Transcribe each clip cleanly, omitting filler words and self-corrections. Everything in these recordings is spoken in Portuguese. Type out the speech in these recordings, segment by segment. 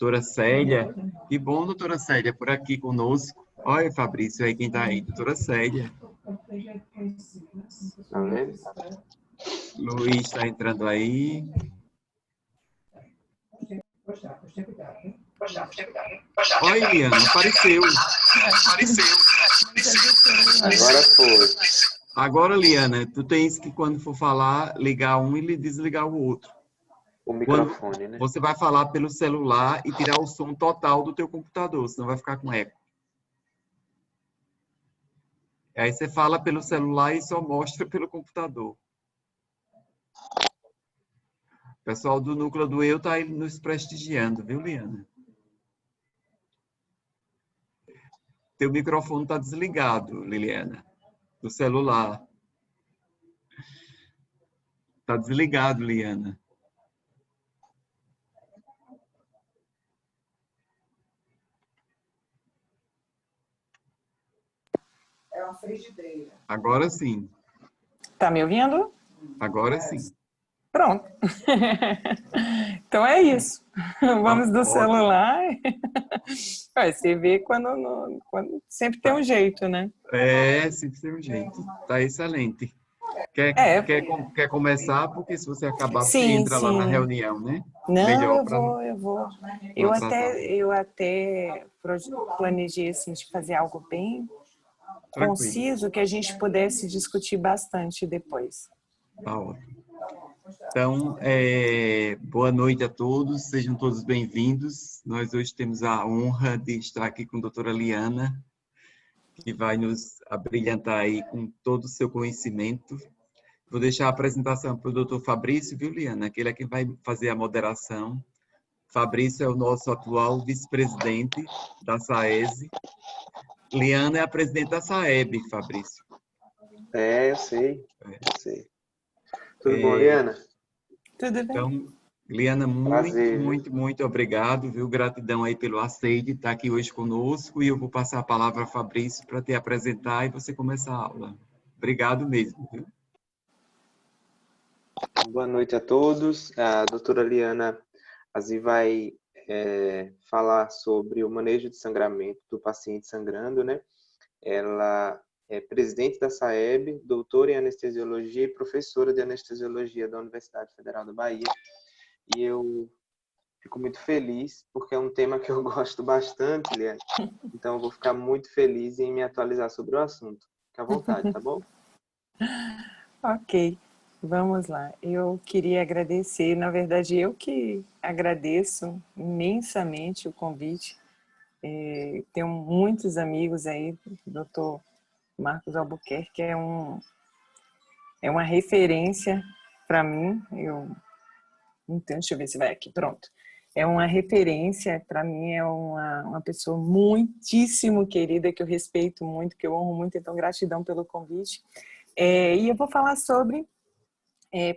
doutora Célia. Que bom, doutora Célia, por aqui conosco. Olha, Fabrício, aí quem está aí, doutora Célia. Tá vendo? Luiz está entrando aí. Olha, Eliana, apareceu. Agora foi. Agora, Liana, tu tens que, quando for falar, ligar um e desligar o outro. O Quando microfone, né? você vai falar pelo celular e tirar o som total do teu computador, senão vai ficar com eco. Aí você fala pelo celular e só mostra pelo computador. O pessoal do Núcleo do Eu está aí nos prestigiando, viu, Liana? Teu microfone está desligado, Liliana, do celular. Está desligado, Liana. É uma frigideira. Agora sim. Tá me ouvindo? Agora sim. Pronto. Então é isso. Vamos do Ótimo. celular. Você vê quando sempre tem um jeito, né? Sempre tem um jeito. Tá excelente. Quer começar? Porque se você acabar, você Sim, entra lá na sim. reunião, né? Não, Melhor eu para vou. não atrasar. Eu até planejei assim, de fazer algo bem Tranquilo. conciso que a gente pudesse discutir bastante depois. Tá ótimo. Então, boa noite a todos, sejam todos bem-vindos. Nós hoje temos a honra de estar aqui com a doutora Liana, que vai nos abrilhantar aí com todo o seu conhecimento. Vou deixar a apresentação para o doutor Fabrício, viu, Liana? Aquele é que vai fazer a moderação. Fabrício é o nosso atual vice-presidente da SAESE. Liana é a presidente da SAEB, Fabrício. Eu sei. Tudo bom, Liana? Tudo bem. Então, Liana, muito obrigado, viu? Gratidão aí pelo aceite de estar aqui hoje conosco e eu vou passar a palavra a Fabrício para te apresentar e você começar a aula. Obrigado mesmo, viu? Boa noite a todos. A doutora Liana Azi vai falar sobre o manejo de sangramento do paciente sangrando, né? Ela é presidente da SAEB, doutora em anestesiologia e professora de anestesiologia da Universidade Federal da Bahia. E eu fico muito feliz, porque é um tema que eu gosto bastante, Liana. Então, eu vou ficar muito feliz em me atualizar sobre o assunto. Fique à vontade, tá bom? Ok, vamos lá. Eu queria agradecer, na verdade, eu que agradeço imensamente o convite. Tenho muitos amigos aí, o doutor Marcos Albuquerque é uma referência para mim. Então, deixa eu ver se vai aqui, pronto. É uma referência, para mim é uma pessoa muitíssimo querida, que eu respeito muito, que eu honro muito, então gratidão pelo convite. E eu vou falar sobre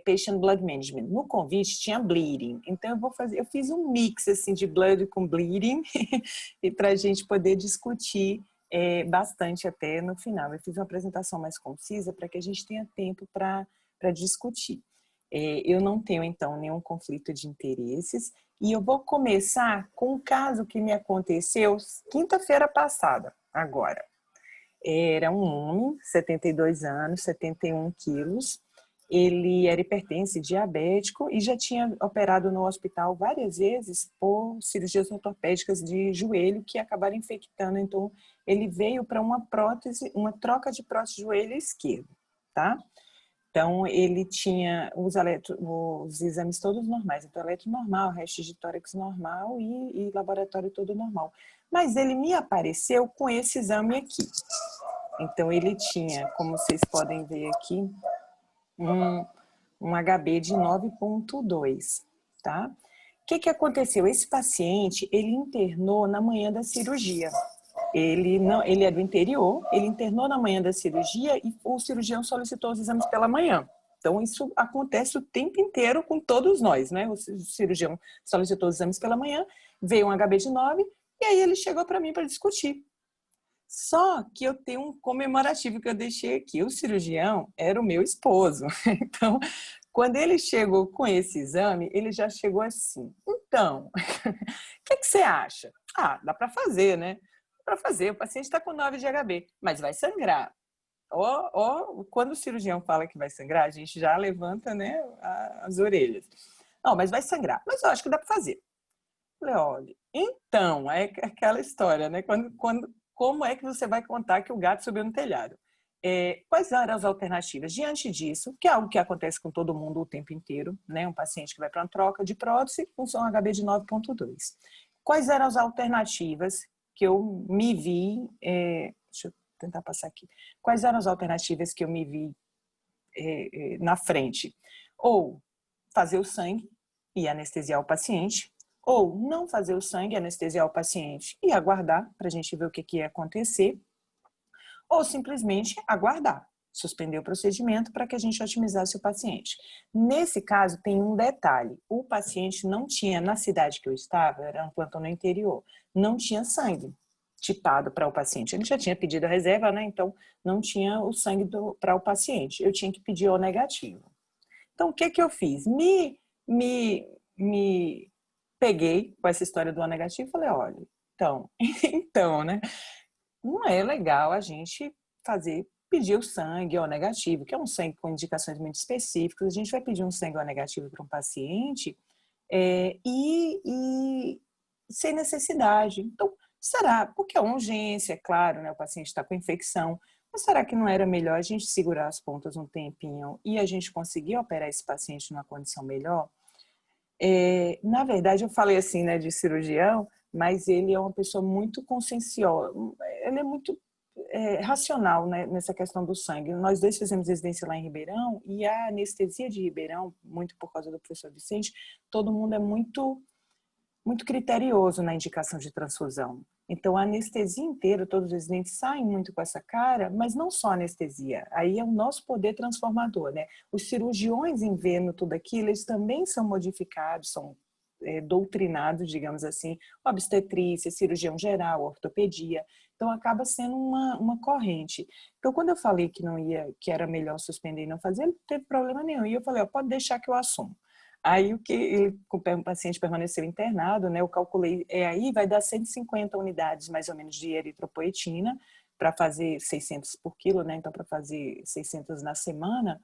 Patient Blood Management. No convite tinha bleeding, então eu fiz um mix assim, de blood com bleeding, e para a gente poder discutir bastante até no final. Eu fiz uma apresentação mais concisa para que a gente tenha tempo para discutir. Eu não tenho, então, nenhum conflito de interesses e eu vou começar com um caso que me aconteceu quinta-feira passada, agora. Era um homem, 72 anos, 71 quilos, ele era hipertenso, diabético e já tinha operado no hospital várias vezes por cirurgias ortopédicas de joelho que acabaram infectando, então ele veio para uma prótese, uma troca de prótese de joelho esquerdo, tá? Então, ele tinha os exames todos normais, então eletro normal, resto de tórax normal e laboratório todo normal. Mas ele me apareceu com esse exame aqui. Então, ele tinha, como vocês podem ver aqui, um HB de 9,2, tá? O que aconteceu? Esse paciente, ele internou na manhã da cirurgia. Ele é do interior, ele internou na manhã da cirurgia e o cirurgião solicitou os exames pela manhã. Então, isso acontece o tempo inteiro com todos nós, né? O cirurgião solicitou os exames pela manhã, veio um HB de 9 e aí ele chegou para mim para discutir. Só que eu tenho um comemorativo que eu deixei aqui. O cirurgião era o meu esposo. Então, Quando ele chegou com esse exame, ele já chegou assim. Então, o que você acha? Ah, dá para fazer, né? Dá para fazer. O paciente está com 9 de HB, mas vai sangrar. Quando o cirurgião fala que vai sangrar, a gente já levanta, né, as orelhas. Não, mas vai sangrar. Mas eu acho que dá para fazer. Falei, olha, então, é aquela história, né? Como é que você vai contar que o gato subiu no telhado? Quais eram as alternativas? Diante disso, que é algo que acontece com todo mundo o tempo inteiro, né? Um paciente que vai para uma troca de prótese com um HB de 9,2. Quais eram as alternativas que eu me vi... deixa eu tentar passar aqui. Quais eram as alternativas que eu me vi na frente? Ou fazer o sangue e anestesiar o paciente, ou não fazer o sangue, anestesiar o paciente e aguardar para a gente ver o que ia acontecer, ou simplesmente aguardar, suspender o procedimento para que a gente otimizasse o paciente. Nesse caso, tem um detalhe. O paciente não tinha, na cidade que eu estava, era um plantão no interior, não tinha sangue tipado para o paciente. Ele já tinha pedido a reserva, né? Então não tinha o sangue para o paciente. Eu tinha que pedir O negativo. Então, o que eu fiz? Me peguei com essa história do O negativo e falei, olha, então, né? Não é legal a gente pedir o sangue O negativo, que é um sangue com indicações muito específicas. A gente vai pedir um sangue O negativo para um paciente e sem necessidade. Então, será? Porque é uma urgência, é claro, né? O paciente está com infecção. Mas será que não era melhor a gente segurar as pontas um tempinho e a gente conseguir operar esse paciente numa condição melhor? Na verdade, eu falei assim, né, de cirurgião, mas ele é uma pessoa muito conscienciosa, ele é muito racional, né, nessa questão do sangue. Nós dois fizemos residência lá em Ribeirão e a anestesia de Ribeirão, muito por causa do professor Vicente, todo mundo é muito criterioso na indicação de transfusão. Então, a anestesia inteira, todos os residentes saem muito com essa cara, mas não só a anestesia. Aí é o nosso poder transformador, né? Os cirurgiões, em vendo tudo aquilo, eles também são modificados, são doutrinados, digamos assim, obstetrícia, cirurgião geral, ortopedia. Então, acaba sendo uma corrente. Então, quando eu falei que era melhor suspender e não fazer, não teve problema nenhum. E eu falei, pode deixar que eu assumo. Aí o paciente permaneceu internado, né? Eu calculei, aí vai dar 150 unidades mais ou menos de eritropoetina para fazer 600 por quilo, né? Então, para fazer 600 na semana,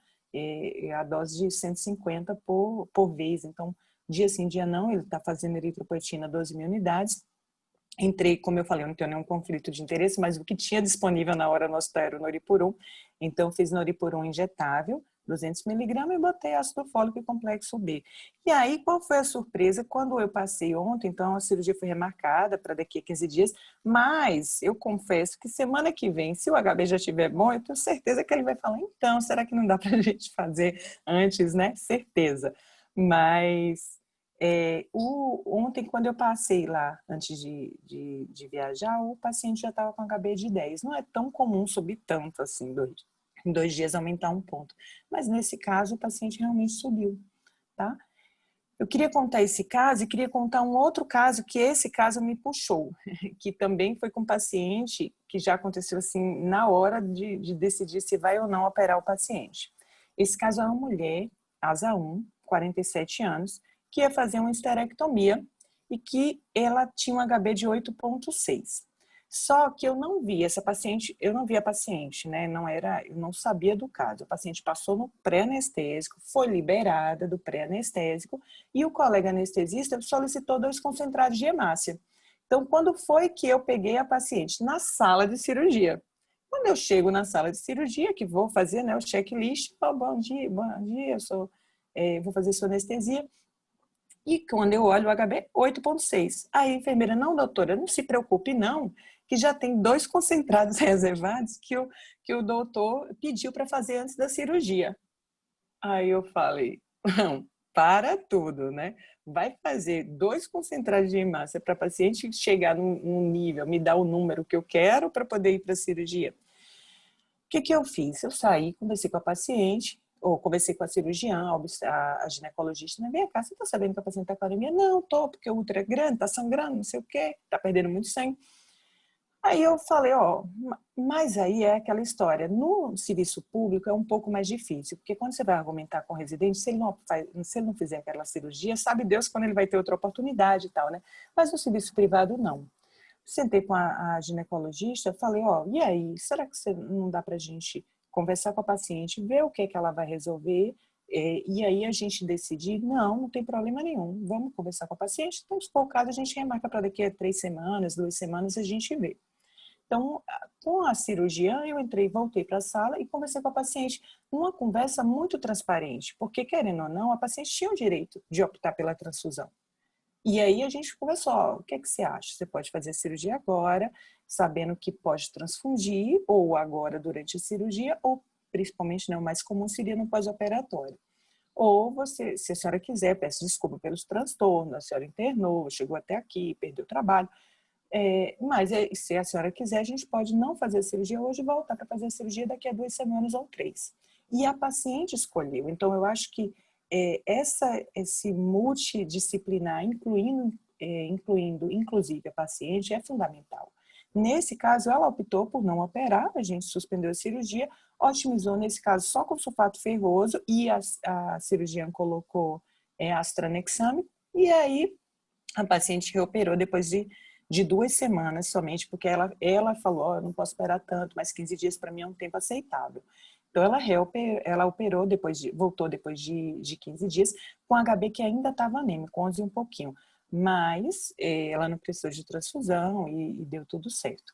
a dose de 150 por vez. Então, dia sim, dia não, ele está fazendo eritropoetina 12.000 unidades. Entrei, como eu falei, eu não tenho nenhum conflito de interesse, mas o que tinha disponível na hora no hospital era o Noripurum. Então, fiz Noripurum injetável, 200 miligramas, e botei ácido fólico e complexo B. E aí, qual foi a surpresa? Quando eu passei ontem, então a cirurgia foi remarcada para daqui a 15 dias, mas eu confesso que semana que vem, se o HB já estiver bom, eu tenho certeza que ele vai falar, então, será que não dá para a gente fazer antes, né? Certeza. Mas ontem, quando eu passei lá, antes de viajar, o paciente já estava com HB de 10. Não é tão comum subir tanto assim, em 2 dias aumentar um ponto. Mas nesse caso, o paciente realmente subiu, tá? Eu queria contar esse caso e queria contar um outro caso, que esse caso me puxou, que também foi com um paciente, que já aconteceu assim, na hora de decidir se vai ou não operar o paciente. Esse caso é uma mulher, asa 1, 47 anos, que ia fazer uma esterectomia e que ela tinha um HB de 8,6. Só que eu não vi essa paciente, eu não vi a paciente, né? Eu não sabia do caso. A paciente passou no pré-anestésico, foi liberada do pré-anestésico e o colega anestesista solicitou 2 concentrados de hemácia. Então, quando foi que eu peguei a paciente? Na sala de cirurgia. Quando eu chego na sala de cirurgia, que vou fazer, né, o checklist, bom dia, vou fazer sua anestesia. E quando eu olho o HB, 8,6. Aí a enfermeira, não, doutora, não se preocupe não, que já tem 2 concentrados reservados que o doutor pediu para fazer antes da cirurgia. Aí eu falei, não, para tudo, né? Vai fazer 2 concentrados de hemácia para paciente chegar num nível, me dar o número que eu quero para poder ir para a cirurgia. O que eu fiz? Eu saí, conversei com a paciente, ou conversei com a cirurgiã, a ginecologista, né? Vem cá, você tá sabendo que a paciente tá com anemia? Não, tô, porque o útero é grande, tá sangrando, não sei o quê, tá perdendo muito sangue. Aí eu falei, ó, mas aí é aquela história. No serviço público é um pouco mais difícil, porque quando você vai argumentar com o residente, se ele não fizer aquela cirurgia, sabe Deus quando ele vai ter outra oportunidade e tal, né? Mas no serviço privado, não. Sentei com a ginecologista, falei, ó, e aí, será que não dá pra gente conversar com a paciente, ver o que é que ela vai resolver, e aí a gente decidir? Não tem problema nenhum, vamos conversar com a paciente, então se for o caso a gente remarca para daqui a 3 semanas, 2 semanas a gente vê. Então, com a cirurgiã, eu entrei, voltei para a sala e conversei com a paciente numa conversa muito transparente, porque, querendo ou não, a paciente tinha o direito de optar pela transfusão. E aí a gente conversou, ó, o que é que você acha? Você pode fazer a cirurgia agora, sabendo que pode transfundir, ou agora durante a cirurgia, ou principalmente, né, o mais comum seria no pós-operatório. Ou você, se a senhora quiser, peço desculpa pelos transtornos, a senhora internou, chegou até aqui, perdeu o trabalho, mas se a senhora quiser, a gente pode não fazer a cirurgia hoje e voltar para fazer a cirurgia daqui a 2 semanas ou 3. E a paciente escolheu. Então, eu acho que esse multidisciplinar, incluindo inclusive a paciente, é fundamental. Nesse caso, ela optou por não operar, a gente suspendeu a cirurgia, otimizou, nesse caso, só com sulfato ferroso e a cirurgiã colocou astranexame, e aí a paciente reoperou depois de 2 semanas somente, porque ela falou, oh, não posso esperar tanto, mas 15 dias para mim é um tempo aceitável. Então, ela operou, voltou depois de 15 dias, com HB que ainda estava anêmico, 11 e um pouquinho. Mas ela não precisou de transfusão e deu tudo certo.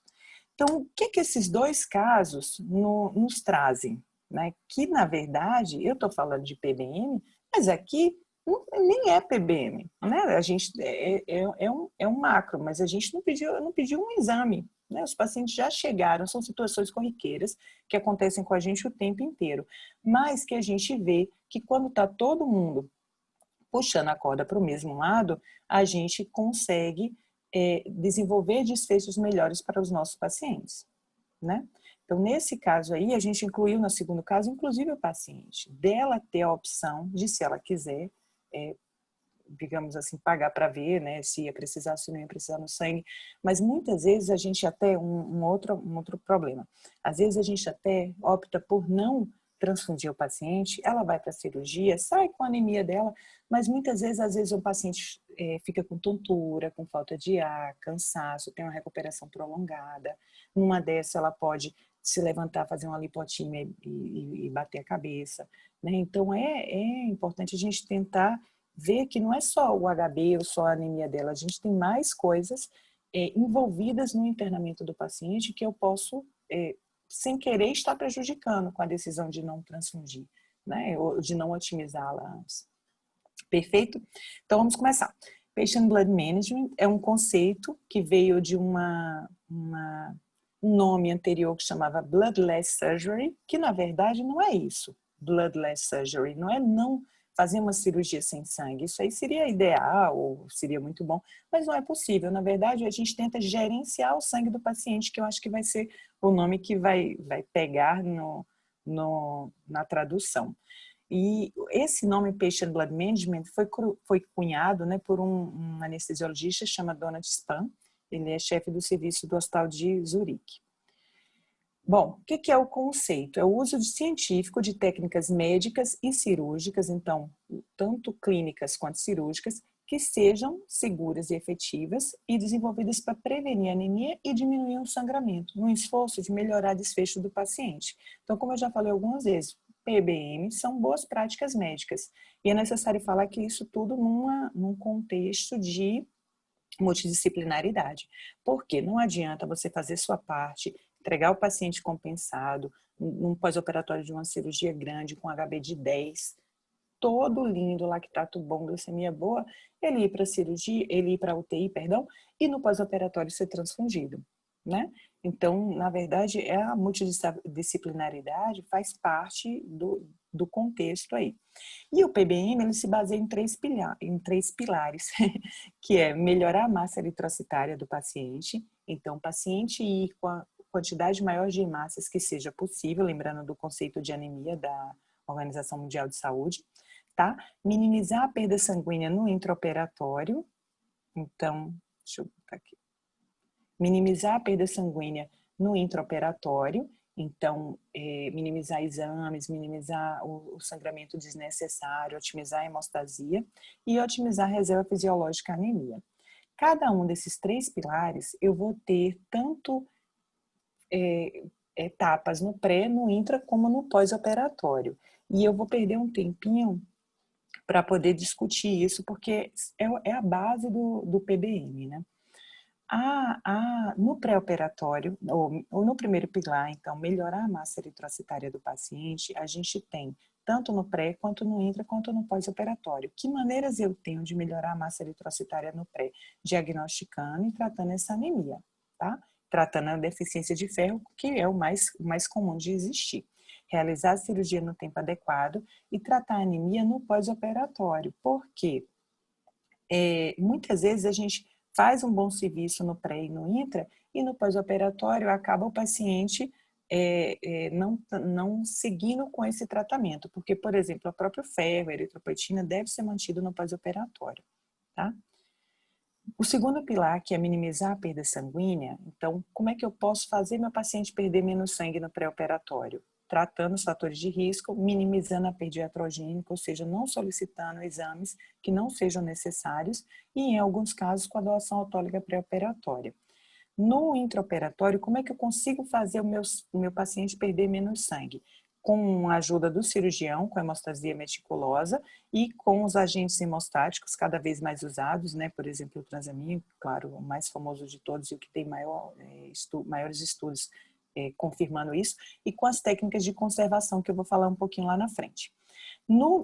Então, o que esses 2 casos nos trazem? Né? Que, na verdade, eu estou falando de PBM, mas aqui nem é PBM, né? A gente é um macro, mas a gente não pediu um exame, né? Os pacientes já chegaram, são situações corriqueiras que acontecem com a gente o tempo inteiro, mas que a gente vê que quando está todo mundo puxando a corda para o mesmo lado, a gente consegue desenvolver desfechos melhores para os nossos pacientes, né? Então, nesse caso aí, a gente incluiu no segundo caso, inclusive o paciente, dela ter a opção de, se ela quiser, digamos assim, pagar para ver, né, se ia precisar, se não ia precisar no sangue, mas muitas vezes a gente até, um outro problema, às vezes a gente até opta por não transfundir o paciente, ela vai para a cirurgia, sai com a anemia dela, mas muitas vezes, às vezes o paciente fica com tontura, com falta de ar, cansaço, tem uma recuperação prolongada, numa dessa ela pode se levantar, fazer uma lipotímia e bater a cabeça, né? Então é importante a gente tentar ver que não é só o HB ou só a anemia dela, a gente tem mais coisas envolvidas no internamento do paciente que eu posso, sem querer, estar prejudicando com a decisão de não transfundir, né, ou de não otimizá-la antes. Perfeito? Então vamos começar. Patient Blood Management é um conceito que veio de um nome anterior que chamava Bloodless Surgery, que na verdade não é isso. Bloodless Surgery não é não fazer uma cirurgia sem sangue. Isso aí seria ideal, ou seria muito bom, mas não é possível. Na verdade, a gente tenta gerenciar o sangue do paciente, que eu acho que vai ser o nome que vai pegar na tradução. E esse nome Patient Blood Management foi cunhado, né, por um anestesiologista chamado Donald Spahn. Ele é chefe do serviço do Hospital de Zurique. Bom, o que é o conceito? É o uso científico de técnicas médicas e cirúrgicas, então, tanto clínicas quanto cirúrgicas, que sejam seguras e efetivas e desenvolvidas para prevenir a anemia e diminuir o sangramento, no esforço de melhorar o desfecho do paciente. Então, como eu já falei algumas vezes, PBM são boas práticas médicas e é necessário falar que isso tudo num contexto de multidisciplinaridade. Porque não adianta você fazer sua parte, entregar o paciente compensado, num pós-operatório de uma cirurgia grande com HB de 10, todo lindo, lactato bom, glicemia boa, ele ir para a cirurgia, ele ir para a UTI, perdão, e no pós-operatório ser transfundido, né? Então, na verdade, a multidisciplinaridade faz parte do contexto aí. E o PBM, ele se baseia em 3 pilares, que é melhorar a massa eritrocitária do paciente. Então, o paciente ir com a quantidade maior de hemácias que seja possível, lembrando do conceito de anemia da Organização Mundial de Saúde, tá? Minimizar a perda sanguínea no intraoperatório. Então, deixa eu botar aqui. minimizar a perda sanguínea no intraoperatório, então, minimizar exames, minimizar o sangramento desnecessário, otimizar a hemostasia e otimizar a reserva fisiológica anemia. Cada um desses 3 pilares, eu vou ter tanto etapas no pré, no intra, como no pós-operatório. E eu vou perder um tempinho para poder discutir isso, porque é a base do PBM, né? No pré-operatório, ou no primeiro pilar, então, melhorar a massa eritrocitária do paciente, a gente tem tanto no pré, quanto no intra, quanto no pós-operatório. Que maneiras eu tenho de melhorar a massa eritrocitária no pré? Diagnosticando e tratando essa anemia, tá? Tratando a deficiência de ferro, que é o mais comum de existir. Realizar a cirurgia no tempo adequado e tratar a anemia no pós-operatório. Por quê? Muitas vezes a gente faz um bom serviço no pré e no intra, e no pós-operatório acaba o paciente não seguindo com esse tratamento, porque, por exemplo, o próprio ferro, a eritropoetina, deve ser mantido no pós-operatório, tá? O segundo pilar, que é minimizar a perda sanguínea, então, como é que eu posso fazer meu paciente perder menos sangue no pré-operatório? Tratando os fatores de risco, minimizando a perda iatrogênica, ou seja, não solicitando exames que não sejam necessários e, em alguns casos, com a doação autóloga pré-operatória. No intraoperatório, como é que eu consigo fazer o meu paciente perder menos sangue? Com a ajuda do cirurgião, com a hemostasia meticulosa e com os agentes hemostáticos cada vez mais usados, né? Por exemplo, o transamin, claro, o mais famoso de todos e o que tem maiores estudos confirmando isso, e com as técnicas de conservação, que eu vou falar um pouquinho lá na frente.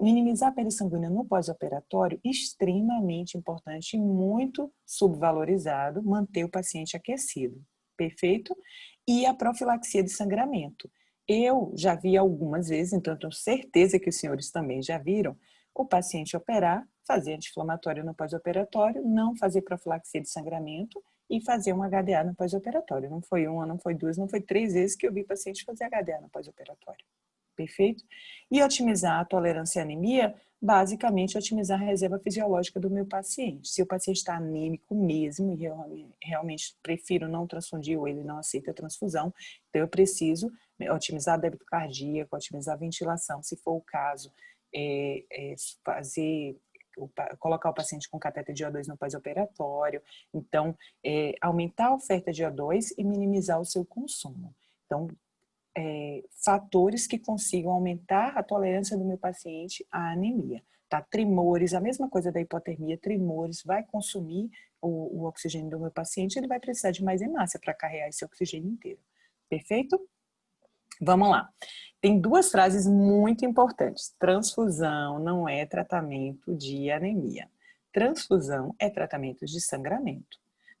Minimizar a perda sanguínea no pós-operatório, extremamente importante e muito subvalorizado, manter o paciente aquecido, perfeito? E a profilaxia de sangramento. Eu já vi algumas vezes, então eu tenho certeza que os senhores também já viram, o paciente operar, fazer anti-inflamatório no pós-operatório, não fazer profilaxia de sangramento e fazer um HDA no pós-operatório. Não foi uma, não foi duas, não foi 3 vezes que eu vi paciente fazer HDA no pós-operatório. Perfeito? E otimizar a tolerância à anemia, basicamente otimizar a reserva fisiológica do meu paciente. Se o paciente está anêmico mesmo, e eu realmente prefiro não transfundir ou ele não aceita a transfusão, então eu preciso otimizar débito cardíaco, otimizar a ventilação, se for o caso, colocar o paciente com cateter de O2 no pós-operatório, então aumentar a oferta de O2 e minimizar o seu consumo. Então, fatores que consigam aumentar a tolerância do meu paciente à anemia. Tá? Tremores, a mesma coisa da hipotermia, tremores, vai consumir o oxigênio do meu paciente, ele vai precisar de mais hemácia para carregar esse oxigênio inteiro. Perfeito? Vamos lá. Tem 2 frases muito importantes. Transfusão não é tratamento de anemia. Transfusão é tratamento de sangramento.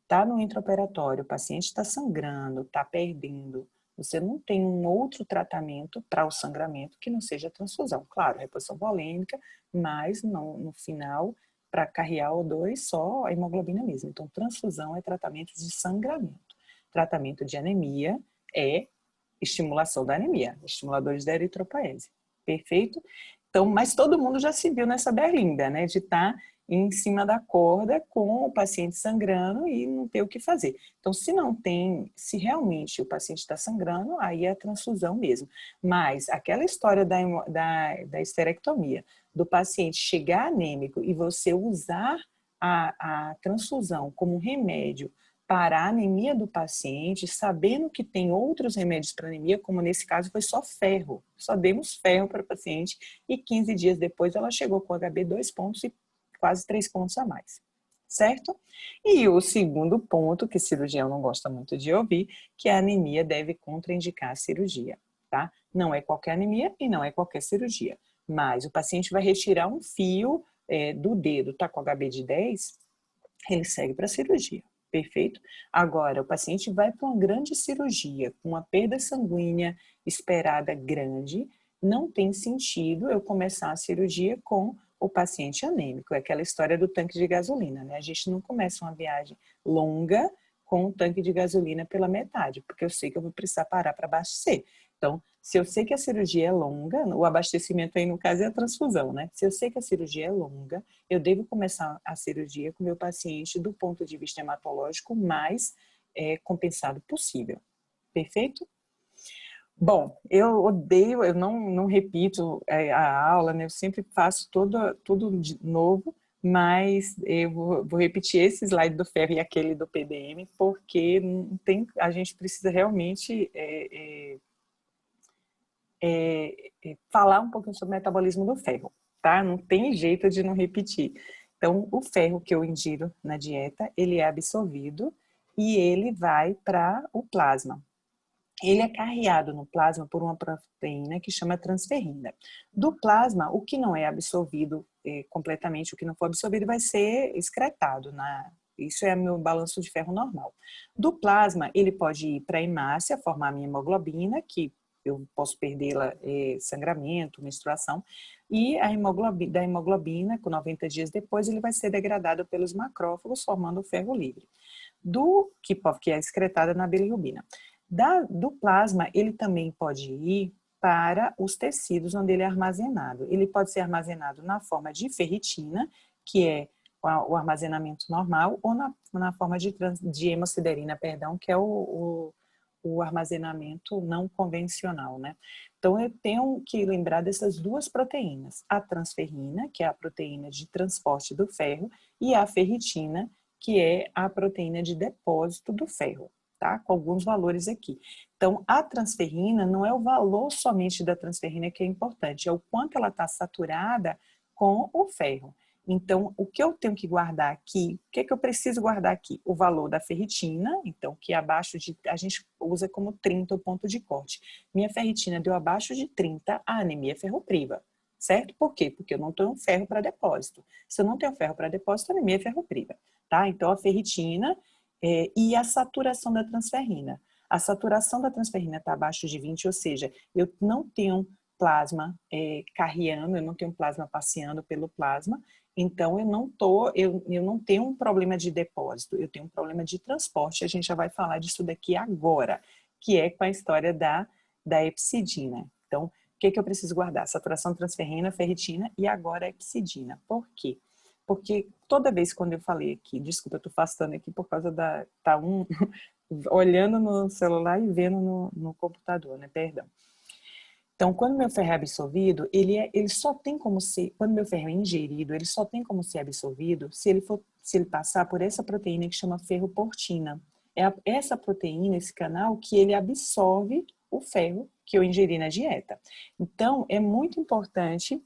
Tá no intraoperatório, o paciente está sangrando, está perdendo. Você não tem um outro tratamento para o sangramento que não seja transfusão. Claro, reposição volêmica, mas no final, para carrear O2, só a hemoglobina mesmo. Então, transfusão é tratamento de sangramento. Tratamento de anemia é estimulação da anemia, estimuladores da eritropoese. Perfeito? Então, mas todo mundo já se viu nessa berlinda, né? De estar em cima da corda com o paciente sangrando e não ter o que fazer. Então, se realmente o paciente está sangrando, aí é a transfusão mesmo. Mas aquela história da esterectomia, do paciente chegar anêmico e você usar a transfusão como remédio para a anemia do paciente, sabendo que tem outros remédios para anemia, como nesse caso foi só ferro. Só demos ferro para o paciente e 15 dias depois ela chegou com HB 2 pontos e quase 3 pontos a mais. Certo? E o segundo ponto, que cirurgião não gosta muito de ouvir, que a anemia deve contraindicar a cirurgia, tá? Não é qualquer anemia e não é qualquer cirurgia. Mas o paciente vai retirar um fio do dedo, tá com HB de 10, ele segue para a cirurgia. Perfeito? Agora, o paciente vai para uma grande cirurgia, com uma perda sanguínea esperada grande, não tem sentido eu começar a cirurgia com o paciente anêmico. É aquela história do tanque de gasolina, né? A gente não começa uma viagem longa com o tanque de gasolina pela metade, porque eu sei que eu vou precisar parar para abastecer. Então, se eu sei que a cirurgia é longa, o abastecimento aí no caso é a transfusão, né? Se eu sei que a cirurgia é longa, eu devo começar a cirurgia com o meu paciente do ponto de vista hematológico mais compensado possível. Perfeito? Bom, eu odeio, eu não repito a aula, né? Eu sempre faço tudo de novo, mas eu vou repetir esse slide do ferro e aquele do PDM, porque não tem, a gente precisa realmente falar um pouquinho sobre o metabolismo do ferro, tá? Não tem jeito de não repetir. Então, o ferro que eu ingiro na dieta, ele é absorvido e ele vai para o plasma. Ele é carreado no plasma por uma proteína que chama transferrina. Do plasma, o que não é absorvido completamente, o que não for absorvido vai ser excretado. Isso é meu balanço de ferro normal. Do plasma, ele pode ir para a hemácia, formar a minha hemoglobina, que eu posso perdê-la sangramento, menstruação, e da hemoglobina, com 90 dias depois, ele vai ser degradado pelos macrófagos, formando o ferro livre. Que é excretada na bilirrubina. Do plasma, ele também pode ir para os tecidos onde ele é armazenado. Ele pode ser armazenado na forma de ferritina, que é o armazenamento normal, ou na forma de hemosiderina, perdão, que é o armazenamento não convencional, né? Então, eu tenho que lembrar dessas duas proteínas, a transferrina, que é a proteína de transporte do ferro, e a ferritina, que é a proteína de depósito do ferro, tá? Com alguns valores aqui. Então, a transferrina não é o valor somente da transferrina que é importante, é o quanto ela está saturada com o ferro. Então, o que eu tenho que guardar aqui, o que é que eu preciso guardar aqui? O valor da ferritina, então, que abaixo de, a gente usa como 30 o ponto de corte. Minha ferritina deu abaixo de 30, a anemia é ferropriva, certo? Por quê? Porque eu não tenho ferro para depósito. Se eu não tenho ferro para depósito, a anemia é ferropriva, tá? Então, a ferritina e a saturação da transferrina. A saturação da transferrina está abaixo de 20, ou seja, eu não tenho plasma carreando, eu não tenho plasma passeando pelo plasma, então eu não tenho um problema de depósito, eu tenho um problema de transporte, a gente já vai falar disso daqui agora, que é com a história da hepcidina. Então, o que eu preciso guardar? Saturação, transferrina, ferritina e agora a hepcidina. Por quê? Porque toda vez quando eu falei aqui, desculpa, eu tô afastando aqui por causa tá olhando no celular e vendo no computador, né? Perdão. Então, quando meu ferro é absorvido, ele só tem como ser, quando meu ferro é ingerido, ele só tem como ser absorvido se ele passar por essa proteína que chama ferroportina. É essa proteína, esse canal, que ele absorve o ferro que eu ingeri na dieta. Então, é muito importante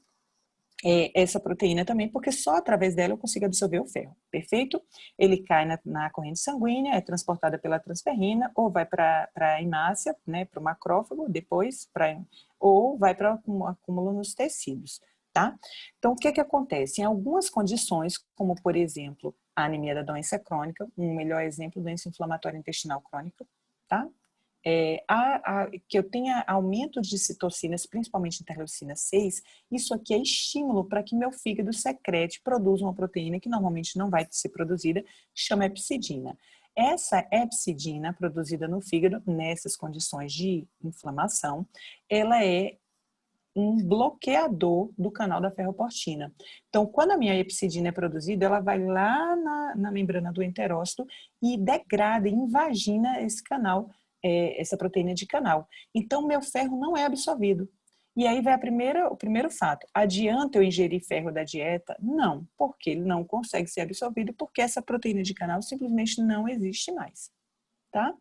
essa proteína também, porque só através dela eu consigo absorver o ferro, perfeito? Ele cai na corrente sanguínea, é transportada pela transferrina, ou vai para a hemácia, né, para o macrófago, depois, ou vai para o acúmulo nos tecidos, tá? Então, o que acontece? Em algumas condições, como por exemplo, a anemia da doença crônica, um melhor exemplo, doença inflamatória intestinal crônica, tá? Que eu tenha aumento de citocinas, principalmente interleucina 6, isso aqui é estímulo para que meu fígado secrete, produza uma proteína que normalmente não vai ser produzida, que chama hepcidina. Essa hepcidina produzida no fígado, nessas condições de inflamação, ela é um bloqueador do canal da ferroportina. Então, quando a minha hepcidina é produzida, ela vai lá na membrana do enterócito e degrada, invagina esse canal, essa proteína de canal. Então, meu ferro não é absorvido. E aí vai o primeiro fato. Adianta eu ingerir ferro da dieta? Não, porque ele não consegue ser absorvido, porque essa proteína de canal simplesmente não existe mais, tá?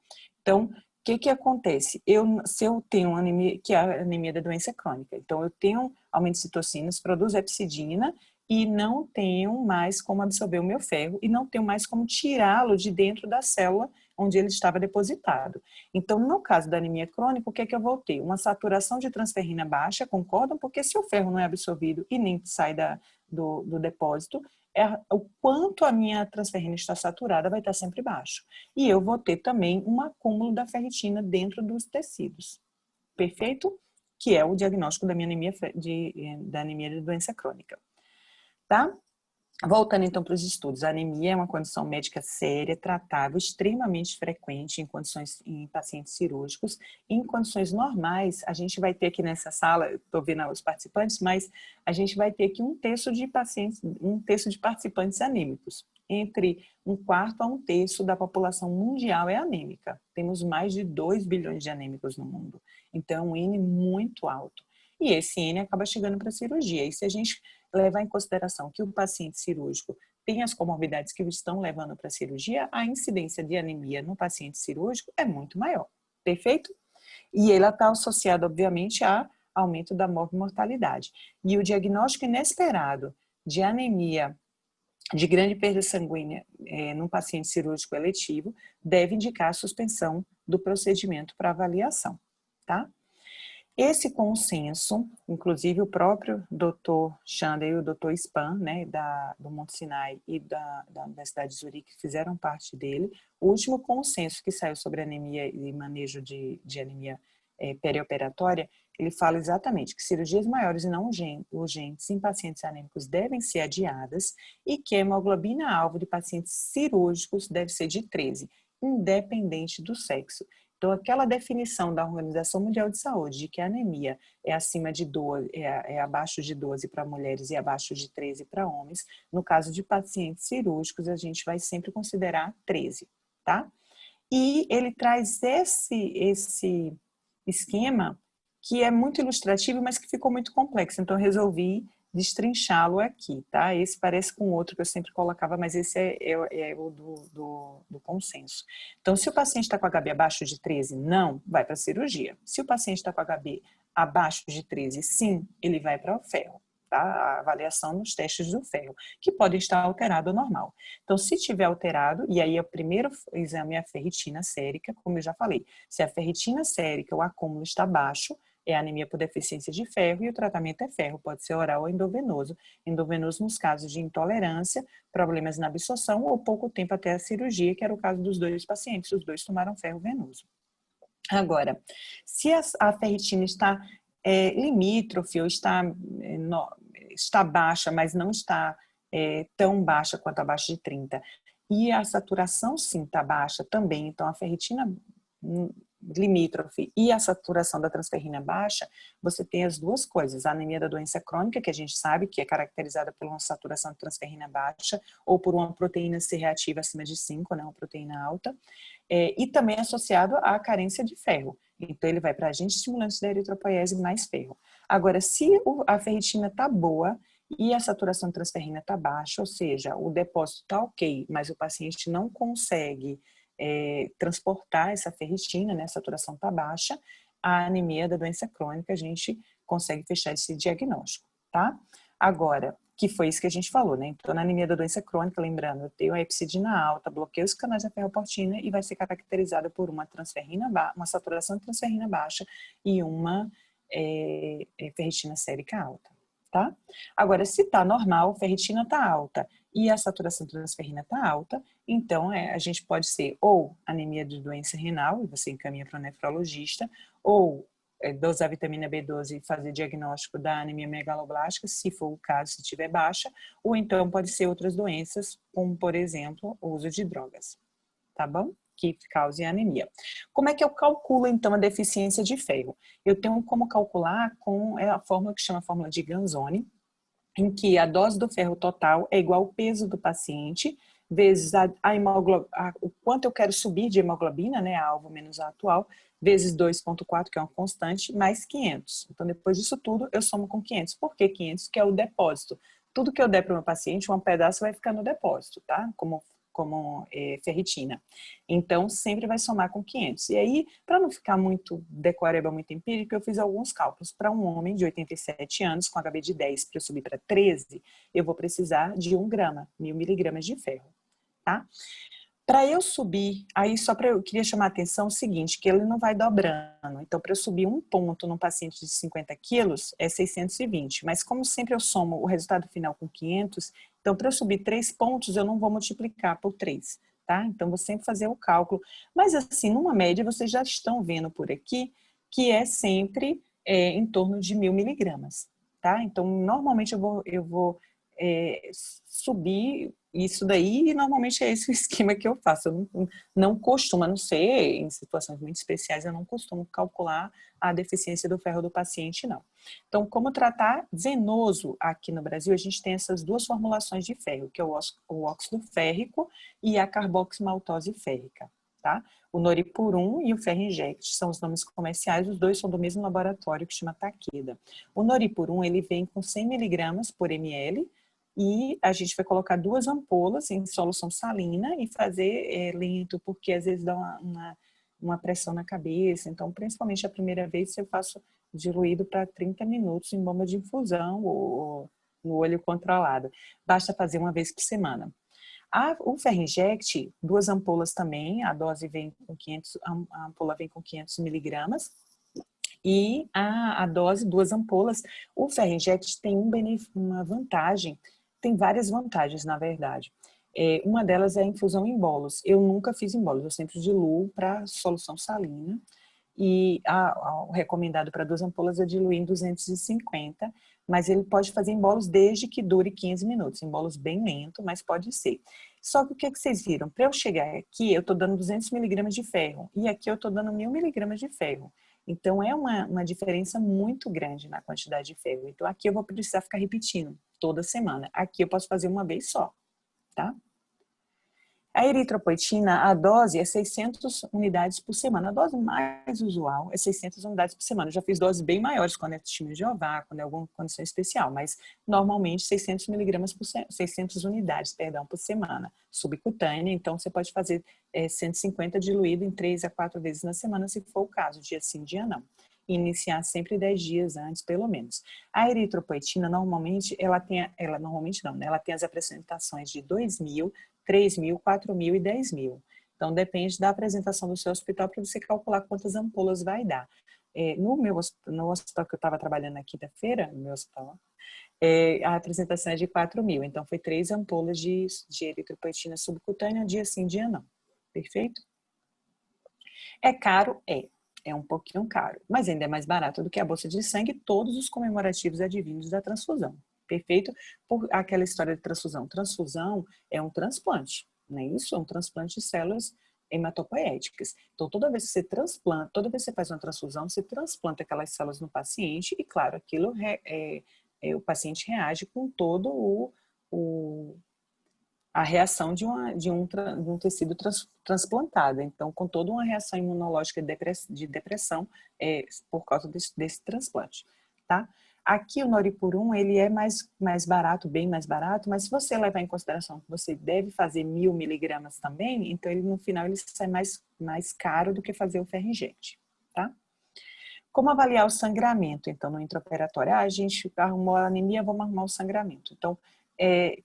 Então, o que acontece? Se eu tenho anemia, que é a anemia da doença crônica, então eu tenho aumento de citocinas, produzo hepcidina e não tenho mais como absorver o meu ferro e não tenho mais como tirá-lo de dentro da célula onde ele estava depositado. Então, no caso da anemia crônica, o que eu vou ter? Uma saturação de transferrina baixa, concordam? Porque se o ferro não é absorvido e nem sai do depósito, o quanto a minha transferrina está saturada vai estar sempre baixo. E eu vou ter também um acúmulo da ferritina dentro dos tecidos. Perfeito? Que é o diagnóstico da minha anemia da doença crônica. Tá? Voltando então para os estudos, a anemia é uma condição médica séria, tratável, extremamente frequente em pacientes cirúrgicos. Em condições normais, a gente vai ter aqui nessa sala, estou vendo os participantes, mas a gente vai ter aqui um terço de participantes anêmicos. Entre 1/4 a 1/3 da população mundial é anêmica. Temos mais de 2 bilhões de anêmicos no mundo. Então, é um N muito alto. E esse N acaba chegando para a cirurgia. E se a gente levar em consideração que o paciente cirúrgico tem as comorbidades que o estão levando para a cirurgia, a incidência de anemia no paciente cirúrgico é muito maior. Perfeito? E ela está associada, obviamente, a aumento da morbimortalidade. E o diagnóstico inesperado de anemia de grande perda sanguínea num paciente cirúrgico eletivo deve indicar a suspensão do procedimento para avaliação, tá? Esse consenso, inclusive o próprio Dr. Chander e o Dr. Spahn, né, do Monte Sinai e da Universidade de Zurique, fizeram parte dele. O último consenso que saiu sobre anemia e manejo de anemia perioperatória, ele fala exatamente que cirurgias maiores e não urgentes em pacientes anêmicos devem ser adiadas e que a hemoglobina-alvo de pacientes cirúrgicos deve ser de 13, independente do sexo. Então, aquela definição da Organização Mundial de Saúde de que a anemia é acima de 12, é abaixo de 12 para mulheres e abaixo de 13 para homens, no caso de pacientes cirúrgicos, a gente vai sempre considerar 13, tá? E ele traz esse esquema que é muito ilustrativo, mas que ficou muito complexo, então eu resolvi destrinchá-lo aqui, tá? Esse parece com outro que eu sempre colocava, mas esse é o do consenso. Então, se o paciente está com HB abaixo de 13, não, vai para a cirurgia. Se o paciente está com HB abaixo de 13, sim, ele vai para o ferro, tá? A avaliação nos testes do ferro, que podem estar alterado ou normal. Então, se tiver alterado, e aí o primeiro exame é a ferritina sérica, como eu já falei, se a ferritina sérica, o acúmulo está baixo, é anemia por deficiência de ferro e o tratamento é ferro, pode ser oral ou endovenoso. Endovenoso nos casos de intolerância, problemas na absorção ou pouco tempo até a cirurgia, que era o caso dos 2 pacientes, os 2 tomaram ferro venoso. Agora, se a ferritina está limítrofe ou está baixa, mas não está tão baixa quanto abaixo de 30, e a saturação sim está baixa também, então a ferritina limítrofe e a saturação da transferrina baixa, você tem as duas coisas, a anemia da doença crônica, que a gente sabe que é caracterizada por uma saturação de transferrina baixa ou por uma proteína C reativa acima de 5, né, uma proteína alta, e também associado à carência de ferro. Então, ele vai para agentes estimulantes da eritropoiese mais ferro. Agora, se a ferritina está boa e a saturação de transferrina está baixa, ou seja, o depósito está ok, mas o paciente não consegue transportar essa ferritina, né, a saturação está baixa, a anemia da doença crônica, a gente consegue fechar esse diagnóstico, tá? Agora, que foi isso que a gente falou, né? Então, na anemia da doença crônica, lembrando, eu tenho a hepsidina alta, bloqueio os canais da ferroportina e vai ser caracterizada por uma saturação de transferrina baixa e uma ferritina sérica alta, tá? Agora, se tá normal, ferritina tá alta e a saturação de transferrina tá alta, então a gente pode ser ou anemia de doença renal, e você encaminha para o nefrologista, ou dosar vitamina B12 e fazer diagnóstico da anemia megaloblástica, se for o caso, se tiver baixa, ou então pode ser outras doenças, como, por exemplo, o uso de drogas, tá bom? Que cause anemia. Como é que eu calculo, então, a deficiência de ferro? Eu tenho como calcular com a fórmula que chama a fórmula de Ganzoni, em que a dose do ferro total é igual ao peso do paciente, vezes o quanto eu quero subir de hemoglobina, né, a alvo menos a atual, vezes 2,4, que é uma constante, mais 500. Então, depois disso tudo, eu somo com 500. Por que 500? Que é o depósito. Tudo que eu der para o meu paciente, um pedaço vai ficar no depósito, tá? Como ferritina. Então, sempre vai somar com 500. E aí, para não ficar muito decoreba, muito empírico, eu fiz alguns cálculos. Para um homem de 87 anos, com HB de 10, para eu subir para 13, eu vou precisar de 1 grama, 1000 miligramas de ferro, tá? Para eu subir, aí eu queria chamar a atenção o seguinte, que ele não vai dobrando. Então, para eu subir 1 ponto num paciente de 50 quilos, é 620. Mas como sempre eu somo o resultado final com 500, então para eu subir 3 pontos, eu não vou multiplicar por 3, tá? Então, vou sempre fazer o cálculo. Mas assim, numa média, vocês já estão vendo por aqui, que é sempre em torno de 1000 miligramas, tá? Então, normalmente eu vou subir isso daí, e normalmente é esse o esquema que eu faço. Eu não costumo, a não ser em situações muito especiais, eu não costumo calcular a deficiência do ferro do paciente, não. Então, como tratar venoso aqui no Brasil, a gente tem essas duas formulações de ferro, que é o óxido férrico e a carboximaltose férrica, tá? O Noripurum e o Ferrinject são os nomes comerciais, os dois são do mesmo laboratório que chama Takeda. O Noripurum, ele vem com 100 mg por ml, e a gente vai colocar 2 ampolas em solução salina e fazer lento, porque às vezes dá uma pressão na cabeça. Então, principalmente a primeira vez, eu faço diluído para 30 minutos em bomba de infusão ou no olho controlado. Basta fazer uma vez por semana. O Ferrinject, 2 ampolas também, a dose vem com 500, a ampola vem com 500 miligramas. E a dose, 2 ampolas, o Ferrinject tem uma vantagem, tem várias vantagens, na verdade. Uma delas é a infusão em bolos. Eu nunca fiz em bolos, eu sempre diluo para solução salina. E o recomendado para 2 ampolas é diluir em 250, mas ele pode fazer em bolos desde que dure 15 minutos. Em bolos bem lento, mas pode ser. Só que o que vocês viram? Para eu chegar aqui, eu estou dando 200 miligramas de ferro. E aqui eu estou dando 1000 miligramas de ferro. Então, é uma diferença muito grande na quantidade de ferro. Então, aqui eu vou precisar ficar repetindo toda semana. Aqui eu posso fazer uma vez só, tá? A eritropoetina, a dose é 600 unidades por semana. A dose mais usual é 600 unidades por semana. Eu já fiz doses bem maiores quando é testemunho de Jeová, quando é alguma condição especial, mas normalmente 600 miligramas 600 unidades, perdão, por semana. Subcutânea, então você pode fazer 150 diluído em 3 a 4 vezes na semana, se for o caso, dia sim, dia não. E iniciar sempre 10 dias antes, pelo menos. A eritropoetina, normalmente, ela tem as apresentações de 2.000, 3.000, 4.000 e 10.000. Então, depende da apresentação do seu hospital para você calcular quantas ampolas vai dar. No hospital que eu estava trabalhando na quinta-feira, no meu hospital, a apresentação é de 4.000. Então, foi 3 ampolas de eritropoetina subcutânea, dia sim, dia não. Perfeito? É caro? É um pouquinho caro, mas ainda é mais barato do que a bolsa de sangue e todos os comemorativos advindos da transfusão. Perfeito? Por aquela história de transfusão. Transfusão é um transplante, não é isso? É um transplante de células hematopoéticas. Então, toda vez que você transplanta, toda vez que você faz uma transfusão, você transplanta aquelas células no paciente e, claro, aquilo o paciente reage com todo a reação de um tecido transplantado. Então, com toda uma reação imunológica de depressão por causa desse transplante, tá? Aqui o Noripurum, ele é mais barato, bem mais barato, mas se você levar em consideração que você deve fazer 1000 miligramas também, então ele no final ele sai mais caro do que fazer o Ferrinject, tá? Como avaliar o sangramento? Então, no intraoperatório, a gente arrumou a anemia, vamos arrumar o sangramento. Então,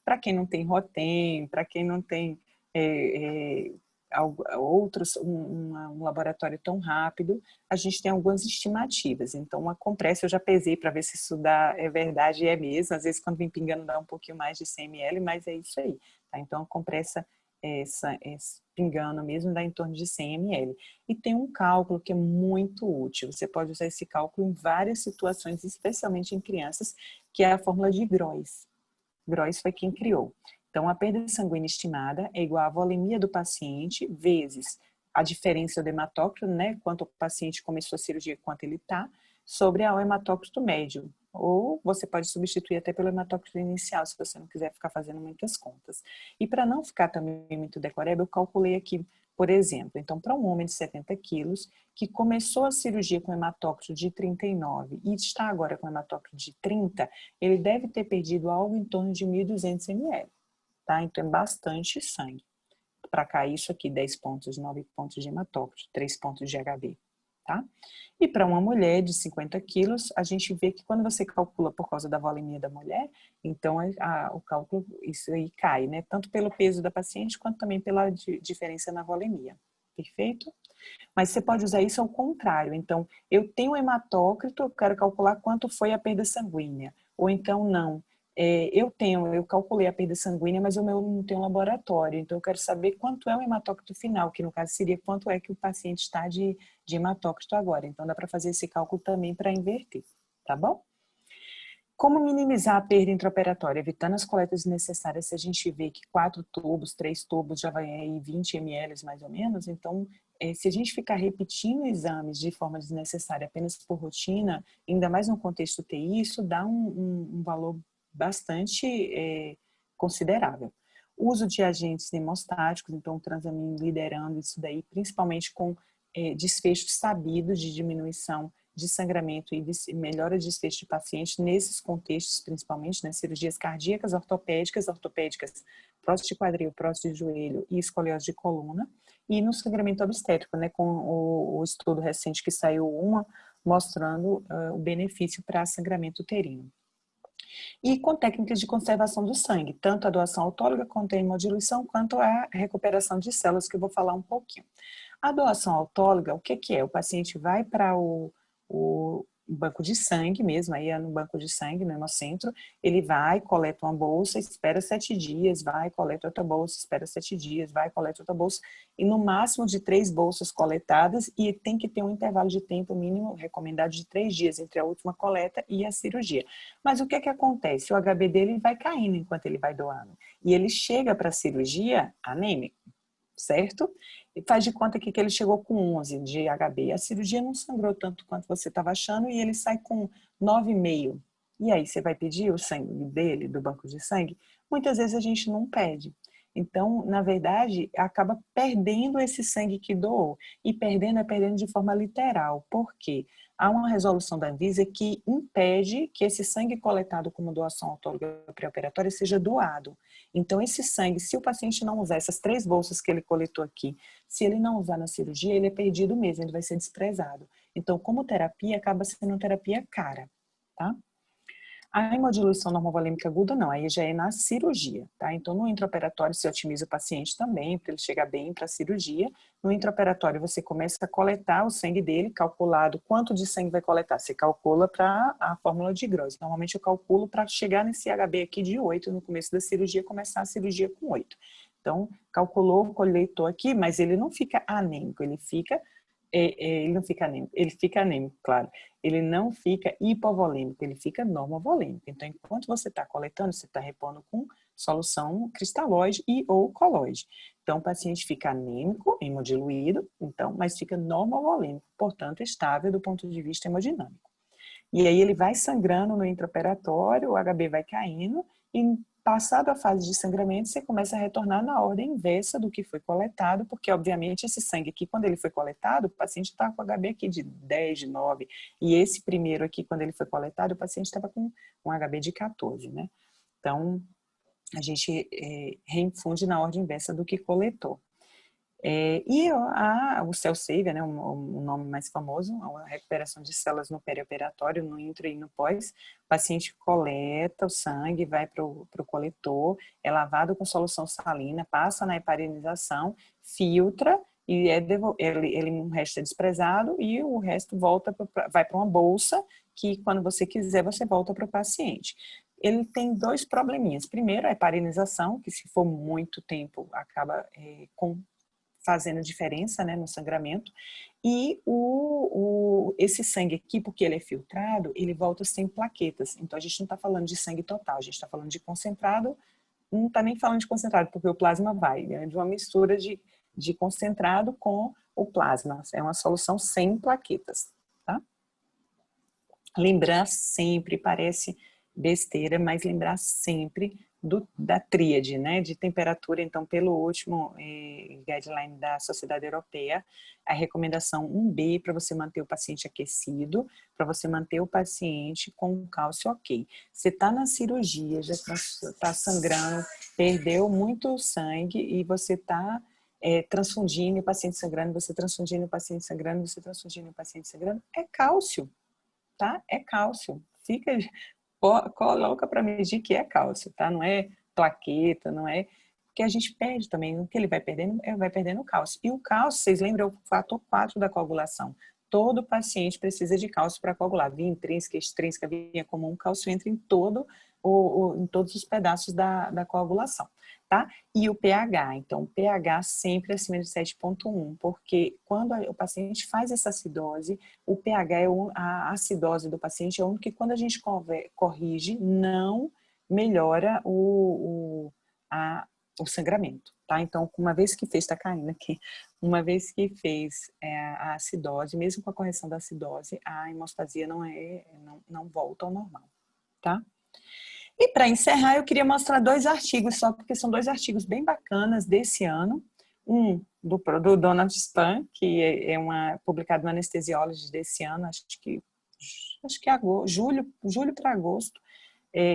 para quem não tem ROTEM, para quem não tem um laboratório tão rápido, a gente tem algumas estimativas. Então, uma compressa, eu já pesei para ver se isso é verdade e é mesmo. Às vezes, quando vem pingando, dá um pouquinho mais de 100 ml, mas é isso aí. Tá? Então, a compressa pingando mesmo dá em torno de 100 ml. E tem um cálculo que é muito útil. Você pode usar esse cálculo em várias situações, especialmente em crianças, que é a fórmula de Grois. Grois foi quem criou. Então, a perda sanguínea estimada é igual à volemia do paciente vezes a diferença do hematócrito, né? Quanto o paciente começou a cirurgia, quanto ele está, sobre o hematócrito médio. Ou você pode substituir até pelo hematócrito inicial, se você não quiser ficar fazendo muitas contas. E para não ficar também muito decoreba, eu calculei aqui, por exemplo, então para um homem de 70 quilos, que começou a cirurgia com hematócrito de 39 e está agora com hematócrito de 30, ele deve ter perdido algo em torno de 1.200 ml, tá? Então é bastante sangue. Para cá, isso aqui, 10 pontos, 9 pontos de hematócrito, 3 pontos de HB. Tá? E para uma mulher de 50 quilos, a gente vê que quando você calcula por causa da volemia da mulher, então o cálculo, isso aí cai, né? Tanto pelo peso da paciente, quanto também pela diferença na volemia. Perfeito? Mas você pode usar isso ao contrário. Então, eu tenho hematócrito, eu quero calcular quanto foi a perda sanguínea. Ou então, não. Eu calculei a perda sanguínea, mas o meu não tem um laboratório, então eu quero saber quanto é o hematócrito final, que no caso seria quanto é que o paciente está de hematócrito agora. Então dá para fazer esse cálculo também para inverter, tá bom? Como minimizar a perda intraoperatória? Evitando as coletas desnecessárias. Se a gente vê que 4 tubos, 3 tubos já vai aí 20 ml mais ou menos, então se a gente ficar repetindo exames de forma desnecessária apenas por rotina, ainda mais no contexto TI, isso dá um valor bastante considerável. Uso de agentes hemostáticos, então o Transamin liderando isso daí, principalmente com desfechos sabidos de diminuição de sangramento e de melhora de desfecho de paciente nesses contextos, principalmente, né, cirurgias cardíacas, ortopédicas, prótese de quadril, prótese de joelho e escoliose de coluna, e no sangramento obstétrico, né, com o estudo recente que saiu mostrando o benefício para sangramento uterino. E com técnicas de conservação do sangue, tanto a doação autóloga quanto a hemodiluição, quanto a recuperação de células, que eu vou falar um pouquinho. A doação autóloga, o que é? O paciente vai para o banco de sangue mesmo, aí é no banco de sangue, no hemocentro, ele vai, coleta uma bolsa, espera 7 dias, vai, coleta outra bolsa, espera 7 dias, vai, coleta outra bolsa, e no máximo de 3 bolsas coletadas, e tem que ter um intervalo de tempo mínimo recomendado de 3 dias entre a última coleta e a cirurgia. Mas o que acontece? O HB dele vai caindo enquanto ele vai doando, e ele chega para a cirurgia anêmico, certo? E faz de conta que ele chegou com 11 de HB. A cirurgia não sangrou tanto quanto você estava achando e ele sai com 9,5. E aí, você vai pedir o sangue dele, do banco de sangue? Muitas vezes a gente não pede. Então, na verdade, acaba perdendo esse sangue que doou. E perdendo de forma literal. Por quê? Há uma resolução da Anvisa que impede que esse sangue coletado como doação autóloga pré-operatória seja doado. Então, esse sangue, se o paciente não usar essas 3 bolsas que ele coletou aqui, se ele não usar na cirurgia, ele é perdido mesmo, ele vai ser desprezado. Então, como terapia, acaba sendo uma terapia cara, tá? A hemodiluição normovolêmica aguda não, aí já é na cirurgia, tá? Então, no intraoperatório se otimiza o paciente também, para ele chegar bem para a cirurgia. No intraoperatório você começa a coletar o sangue dele, calculado quanto de sangue vai coletar. Você calcula para a fórmula de Grose. Normalmente eu calculo para chegar nesse HB aqui de 8 no começo da cirurgia, começar a cirurgia com 8. Então, calculou, coletou aqui, mas ele não fica anêmico, ele não fica anêmico, ele fica anêmico, claro. Ele não fica hipovolêmico, ele fica normovolêmico. Então, enquanto você está coletando, você está repondo com solução cristalóide e ou colóide. Então, o paciente fica anêmico, hemodiluído, então, mas fica normovolêmico, portanto, estável do ponto de vista hemodinâmico. E aí ele vai sangrando no intraoperatório, o HB vai caindo, e passado a fase de sangramento, você começa a retornar na ordem inversa do que foi coletado, porque, obviamente, esse sangue aqui, quando ele foi coletado, o paciente estava com HB aqui de 10, de 9, e esse primeiro aqui, quando ele foi coletado, o paciente estava com um HB de 14, né? Então, a gente reinfunde na ordem inversa do que coletou. O Cell Saver, né, o nome mais famoso, a recuperação de células no perioperatório, no intro e no pós, o paciente coleta o sangue, vai para o coletor, é lavado com solução salina, passa na heparinização, filtra, e o resto é desprezado, e o resto vai para uma bolsa, que quando você quiser, você volta para o paciente. Ele tem 2 probleminhas. Primeiro, a heparinização, que se for muito tempo, acaba fazendo diferença, né, no sangramento, e esse sangue aqui, porque ele é filtrado, ele volta sem plaquetas, então a gente não está falando de sangue total, a gente está falando de concentrado, não está nem falando de concentrado, porque o plasma vai, né, de uma mistura de concentrado com o plasma, é uma solução sem plaquetas, tá? Lembrar sempre, parece besteira, mas lembrar sempre da tríade, né, de temperatura. Então, pelo último guideline da Sociedade Europeia, a recomendação 1B para você manter o paciente aquecido, para você manter o paciente com cálcio ok. Você está na cirurgia, já está sangrando, perdeu muito sangue e você está transfundindo o paciente sangrando, você transfundindo o paciente sangrando, você transfundindo o paciente sangrando, é cálcio, tá? É cálcio. Coloca para medir que é cálcio, tá? Não é plaqueta, não é... Porque a gente perde também, o que ele vai perdendo cálcio. E o cálcio, vocês lembram, é o fator 4 da coagulação. Todo paciente precisa de cálcio para coagular. Via intrínseca, extrínseca, via comum, cálcio entra em todos os pedaços da coagulação. tá? E o pH, então o pH sempre acima de 7,1, porque quando o paciente faz essa acidose, o pH, a acidose do paciente é o único que quando a gente corrige, não melhora o sangramento, tá? Então, uma vez que fez, tá caindo aqui, uma vez que fez a acidose, mesmo com a correção da acidose, a hemostasia não volta ao normal, tá? E para encerrar, eu queria mostrar 2 artigos só, porque são 2 artigos bem bacanas desse ano. Um do Donald Span, que é publicado no Anesthesiology desse ano, acho que julho para agosto,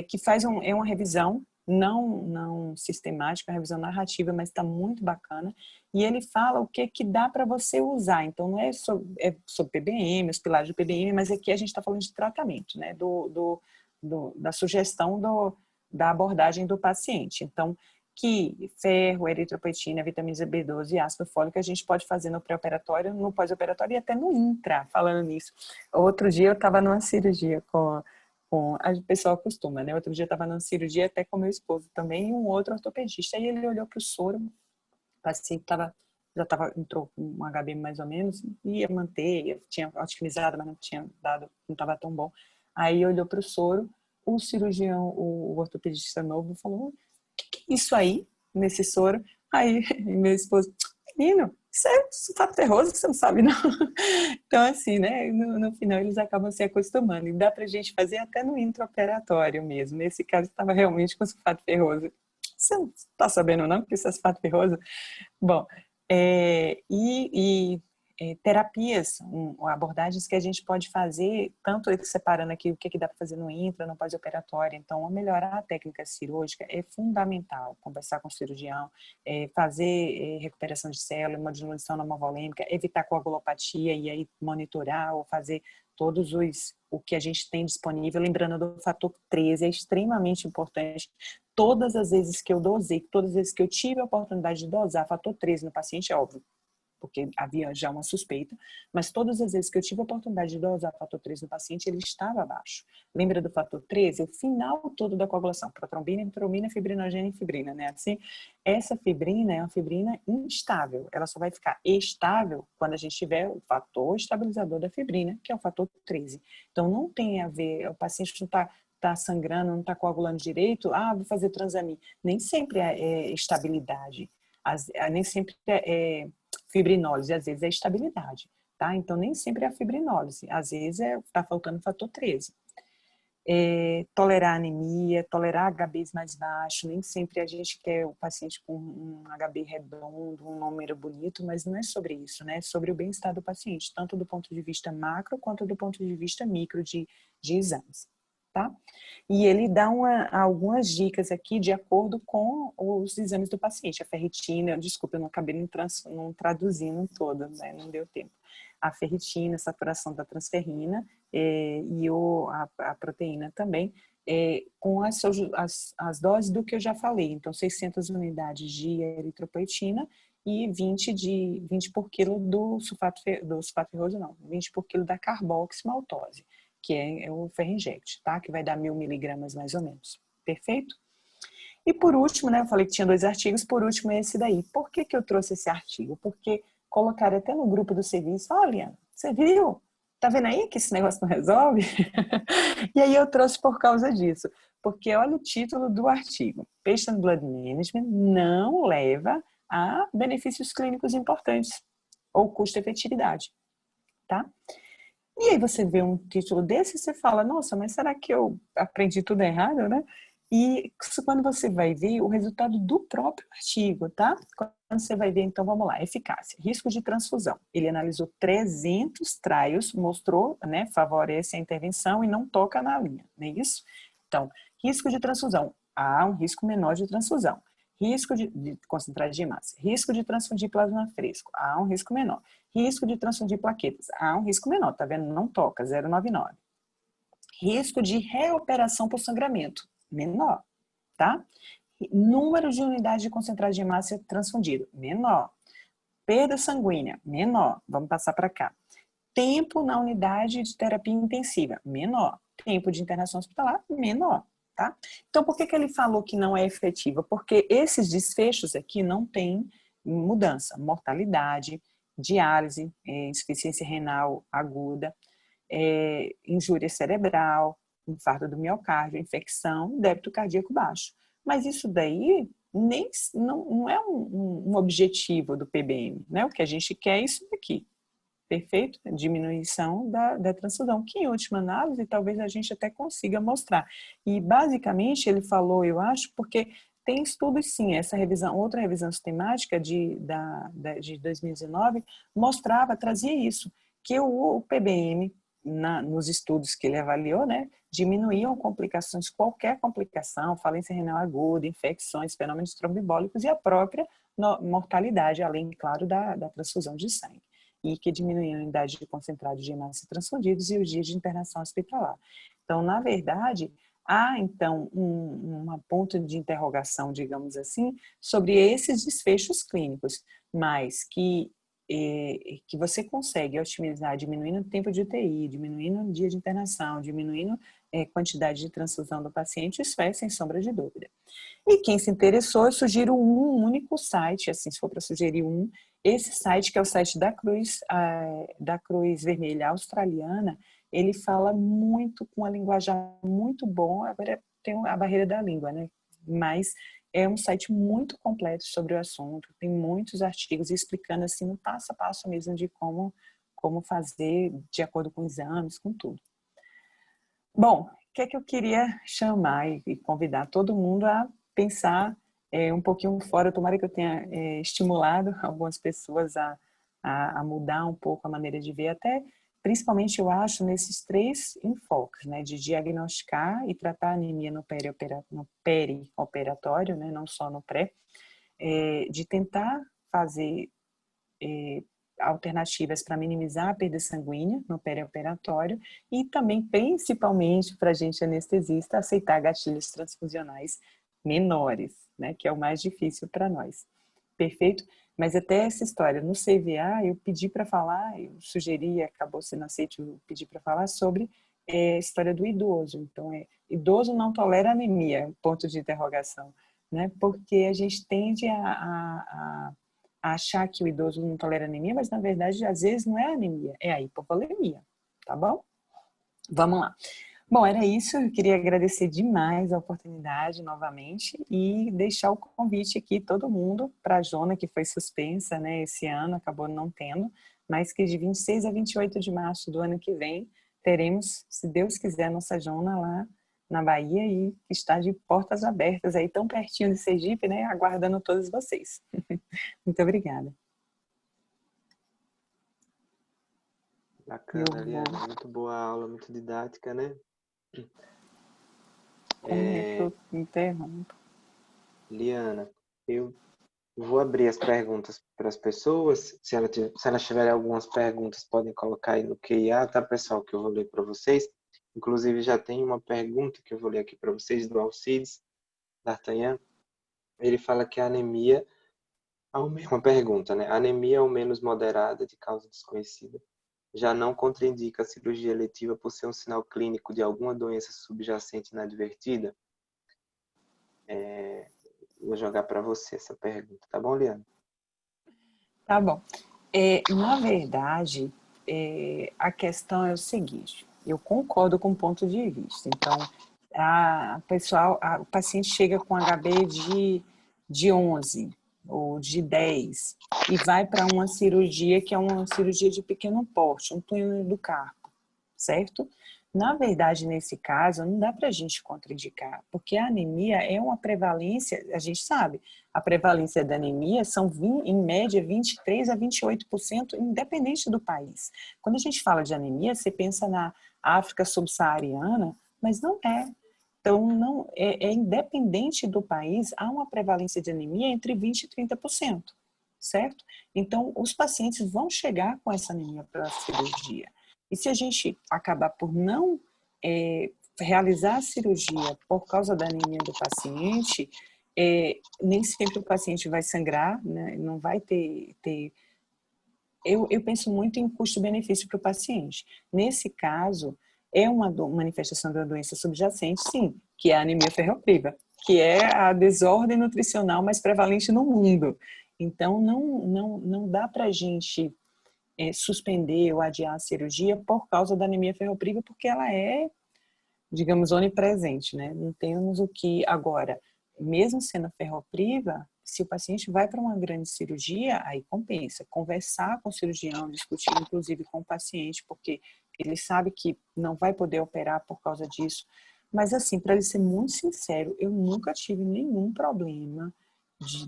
que faz uma revisão, não sistemática, uma revisão narrativa, mas está muito bacana. E ele fala o que dá para você usar. Então, não é sobre PBM, os pilares do PBM, mas aqui a gente está falando de tratamento, né? Da sugestão da abordagem do paciente. Então, que ferro, eritropoetina, vitamina B12 e ácido fólico a gente pode fazer no pré-operatório, no pós-operatório e até no intra, falando nisso. Outro dia eu estava numa cirurgia a pessoa acostuma, né? Outro dia eu estava numa cirurgia até com meu esposo também e um outro ortopedista, e ele olhou para o soro, o paciente entrou com um HB mais ou menos, ia manter, tinha otimizado, mas não estava tão bom. Aí olhou para o soro, o cirurgião, o ortopedista novo, falou: o que é isso aí, nesse soro? Aí meu esposo: menino, isso é sulfato ferroso, você não sabe não. Então assim, né, no final eles acabam se acostumando, e dá pra gente fazer até no intraoperatório mesmo. Nesse caso estava realmente com sulfato ferroso. Você não está sabendo não que isso é sulfato ferroso? Bom, terapias, abordagens que a gente pode fazer, tanto separando aqui o que dá para fazer no intra, no pós-operatório. Então, melhorar a técnica cirúrgica é fundamental. Conversar com o cirurgião, fazer recuperação de célula, modulação normovolêmica, evitar coagulopatia e aí monitorar ou fazer todos o que a gente tem disponível. Lembrando do fator 13, é extremamente importante. Todas as vezes que eu dosei, todas as vezes que eu tive a oportunidade de dosar fator 13 no paciente, é óbvio, porque havia já uma suspeita, mas todas as vezes que eu tive a oportunidade de dosar fator 13 no paciente, ele estava abaixo. Lembra do fator 13? O final todo da coagulação, protrombina, enterobina, fibrinogênio e fibrina, né? Assim, essa fibrina é uma fibrina instável, ela só vai ficar estável quando a gente tiver o fator estabilizador da fibrina, que é o fator 13. Então, não tem a ver, o paciente não está sangrando, não está coagulando direito, vou fazer transamin. Nem sempre é estabilidade, nem sempre é fibrinólise, às vezes é estabilidade, tá? Então, nem sempre é a fibrinólise, às vezes está faltando o fator 13. Tolerar anemia, tolerar HBs mais baixo, nem sempre a gente quer o paciente com um HB redondo, um número bonito, mas não é sobre isso, né? É sobre o bem-estar do paciente, tanto do ponto de vista macro quanto do ponto de vista micro de exames, tá? E ele dá algumas dicas aqui de acordo com os exames do paciente. A ferritina, desculpa, eu não acabei não traduzindo todo, né? Não deu tempo. A ferritina, a saturação da transferrina e a proteína também, com as doses do que eu já falei. Então, 600 unidades de eritropoetina e 20 por quilo do sulfato ferroso, não, 20 por quilo da carboximaltose, que é o Ferrinject, tá? Que vai dar 1000 miligramas mais ou menos. Perfeito? E por último, né? Eu falei que tinha 2 artigos, por último é esse daí. Por que eu trouxe esse artigo? Porque colocaram até no grupo do serviço: olha, você viu? Tá vendo aí que esse negócio não resolve? E aí eu trouxe por causa disso. Porque olha o título do artigo: Patient Blood Management não leva a benefícios clínicos importantes ou custo-efetividade, tá? E aí você vê um título desse e você fala: nossa, mas será que eu aprendi tudo errado, né? E isso quando você vai ver o resultado do próprio artigo, tá? Quando você vai ver, então vamos lá: eficácia, risco de transfusão. Ele analisou 300 trials, mostrou, né, favorece a intervenção e não toca na linha, não é isso? Então, risco de transfusão, há um risco menor de transfusão. Risco de concentrar de massa, risco de transfundir plasma fresco, há um risco menor. Risco de transfundir plaquetas, há um risco menor, tá vendo? Não toca, 0,99. Risco de reoperação por sangramento, menor, tá? Número de unidades de concentrado de massa transfundido, menor. Perda sanguínea, menor. Vamos passar para cá. Tempo na unidade de terapia intensiva, menor. Tempo de internação hospitalar, menor. tá? Então, por que ele falou que não é efetiva? Porque esses desfechos aqui não têm mudança. Mortalidade, diálise, insuficiência renal aguda, injúria cerebral, infarto do miocárdio, infecção, débito cardíaco baixo. Mas isso daí não é um objetivo do PBM, né? O que a gente quer é isso daqui. Perfeito? Diminuição da transfusão, que em última análise talvez a gente até consiga mostrar. E basicamente ele falou, eu acho, porque tem estudos sim, essa revisão, outra revisão sistemática de 2019 trazia isso, que o PBM, nos estudos que ele avaliou, né, diminuíam complicações, qualquer complicação, falência renal aguda, infecções, fenômenos trombembólicos e a própria mortalidade, além, claro, da transfusão de sangue, e que diminuíam a unidade de concentrado de hemácias transfundidos e os dias de internação hospitalar. Então, na verdade, há, então, uma ponto de interrogação, digamos assim, sobre esses desfechos clínicos, mas que você consegue otimizar, diminuindo o tempo de UTI, diminuindo o dia de internação, diminuindo a quantidade de transfusão do paciente, isso é sem sombra de dúvida. E quem se interessou, eu sugiro um único site, assim, se for para sugerir esse site, que é o site da Cruz Vermelha Australiana, ele fala muito, com a linguagem muito bom, agora tem a barreira da língua, né? Mas é um site muito completo sobre o assunto, tem muitos artigos explicando assim no passo a passo mesmo de como fazer de acordo com exames, com tudo. Bom, o que é que eu queria chamar e convidar todo mundo a pensar um pouquinho fora, tomara que eu tenha estimulado algumas pessoas a mudar um pouco a maneira de ver, até principalmente eu acho nesses 3 enfoques, né, de diagnosticar e tratar a anemia no perioperatório, né, não só no pré, de tentar fazer alternativas para minimizar a perda sanguínea no perioperatório e também, principalmente, para a gente anestesista, aceitar gatilhos transfusionais menores, né, que é o mais difícil para nós. Perfeito? Mas até essa história, no CVA, eu pedi para falar, eu sugeri, acabou sendo aceito, eu pedi para falar sobre a história do idoso. Então, idoso não tolera anemia, ponto de interrogação, né? Porque a gente tende a achar que o idoso não tolera anemia, mas na verdade, às vezes, não é anemia, é a hipovolemia, tá bom? Vamos lá. Bom, era isso. Eu queria agradecer demais a oportunidade novamente e deixar o convite aqui, todo mundo, para a Jona, que foi suspensa, né, esse ano, acabou não tendo, mas que de 26 a 28 de março do ano que vem, teremos, se Deus quiser, nossa Jona lá na Bahia e está de portas abertas aí, tão pertinho de Sergipe, né, aguardando todos vocês. Muito obrigada. Bacana, Liana. Muito boa aula, muito didática, né? Como é que eu interrompo? Liana, eu vou abrir as perguntas para as pessoas. Se elas tiverem algumas perguntas, podem colocar aí no QIA, tá, pessoal? Que eu vou ler para vocês. Inclusive, já tem uma pergunta que eu vou ler aqui para vocês, do Alcides D'Artagnan. Ele fala que a anemia, uma pergunta, né? A anemia ao menos moderada, de causa desconhecida, já não contraindica a cirurgia eletiva por ser um sinal clínico de alguma doença subjacente inadvertida? Vou jogar para você essa pergunta, tá bom, Liana? Tá bom. Na verdade, a questão é o seguinte, eu concordo com o ponto de vista. Então, o paciente chega com HB de 11 ou de 10 e vai para uma cirurgia que é uma cirurgia de pequeno porte, um túnel do carpo, certo? Na verdade, nesse caso, não dá para a gente contraindicar, porque a anemia é uma prevalência, a gente sabe, a prevalência da anemia são, em média, 23% a 28%, independente do país. Quando a gente fala de anemia, você pensa na África subsaariana, mas não é. Então, não, é independente do país, há uma prevalência de anemia entre 20% e 30%, certo? Então, os pacientes vão chegar com essa anemia para a cirurgia. E se a gente acabar por não realizar a cirurgia por causa da anemia do paciente, nem sempre o paciente vai sangrar, né? Não vai ter eu penso muito em custo-benefício para o paciente. Nesse caso, é uma manifestação da doença subjacente, sim, que é a anemia ferropriva, que é a desordem nutricional mais prevalente no mundo. Então, não dá para a gente suspender ou adiar a cirurgia por causa da anemia ferropriva, porque ela é, digamos, onipresente, né? Não temos o que agora, mesmo sendo ferropriva, se o paciente vai para uma grande cirurgia, aí compensa. Conversar com o cirurgião, discutir inclusive com o paciente, porque ele sabe que não vai poder operar por causa disso. Mas assim, para ele ser muito sincero, eu nunca tive nenhum problema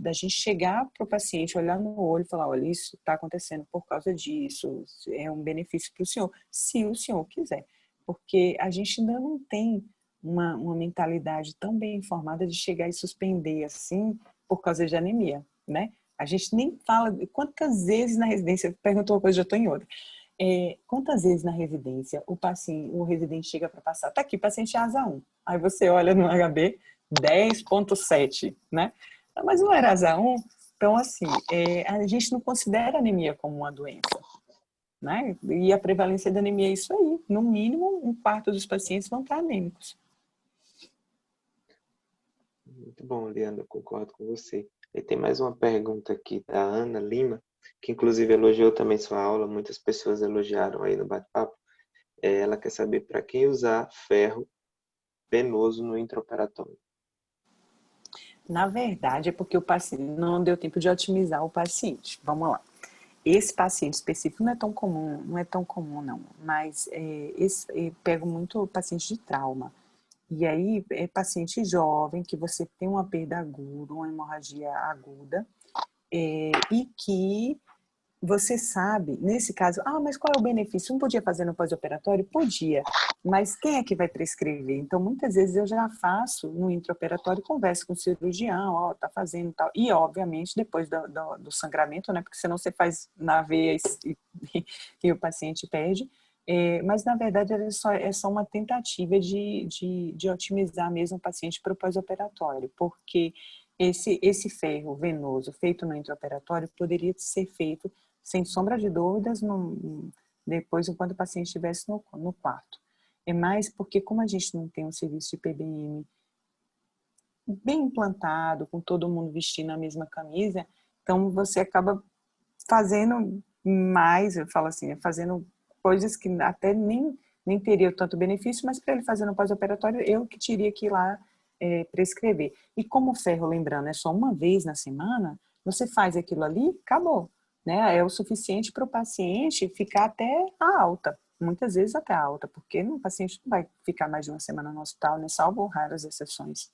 da gente chegar para o paciente, olhar no olho e falar, olha, isso está acontecendo por causa disso, é um benefício para o senhor, se o senhor quiser. Porque a gente ainda não tem uma mentalidade tão bem informada de chegar e suspender assim por causa de anemia, né? A gente nem fala, quantas vezes na residência, perguntou uma coisa, já estou em outra, quantas vezes na residência o residente chega para passar, tá aqui, paciente asa 1, aí você olha no HB 10,7, né? Mas não era asa 1, então assim, a gente não considera a anemia como uma doença, né? E a prevalência da anemia é isso aí, no mínimo um quarto dos pacientes vão estar anêmicos. Muito bom, Liana, eu concordo com você. E tem mais uma pergunta aqui da Ana Lima, que inclusive elogiou também sua aula, muitas pessoas elogiaram aí no bate-papo. Ela quer saber para quem usar ferro venoso no intraoperatório. Na verdade, é porque o paciente não deu tempo de otimizar o paciente. Vamos lá. Esse paciente específico não é tão comum não, mas pego muito paciente de trauma. E aí é paciente jovem que você tem uma perda aguda, uma hemorragia aguda, e que você sabe, nesse caso, mas qual é o benefício? Não podia fazer no pós-operatório? Podia, mas quem é que vai prescrever? Então, muitas vezes eu já faço no intraoperatório, converso com o cirurgião, tá fazendo tal. E, obviamente, depois do sangramento, né? Porque senão você faz na veia e o paciente perde. Mas, na verdade, é só uma tentativa de otimizar mesmo o paciente para o pós-operatório, porque esse ferro venoso feito no intraoperatório poderia ser feito sem sombra de dúvidas, depois, enquanto o paciente estivesse no quarto. É mais porque, como a gente não tem um serviço de PBM bem implantado, com todo mundo vestindo a mesma camisa, então você acaba fazendo mais, eu falo assim, fazendo coisas que até nem teria tanto benefício, mas para ele fazer no pós-operatório, eu que teria que ir lá prescrever. E como o ferro, lembrando, é só uma vez na semana, você faz aquilo ali, acabou. Né? É o suficiente para o paciente ficar até a alta, muitas vezes até a alta, porque o paciente não vai ficar mais de uma semana no hospital, né? Salvo raras exceções.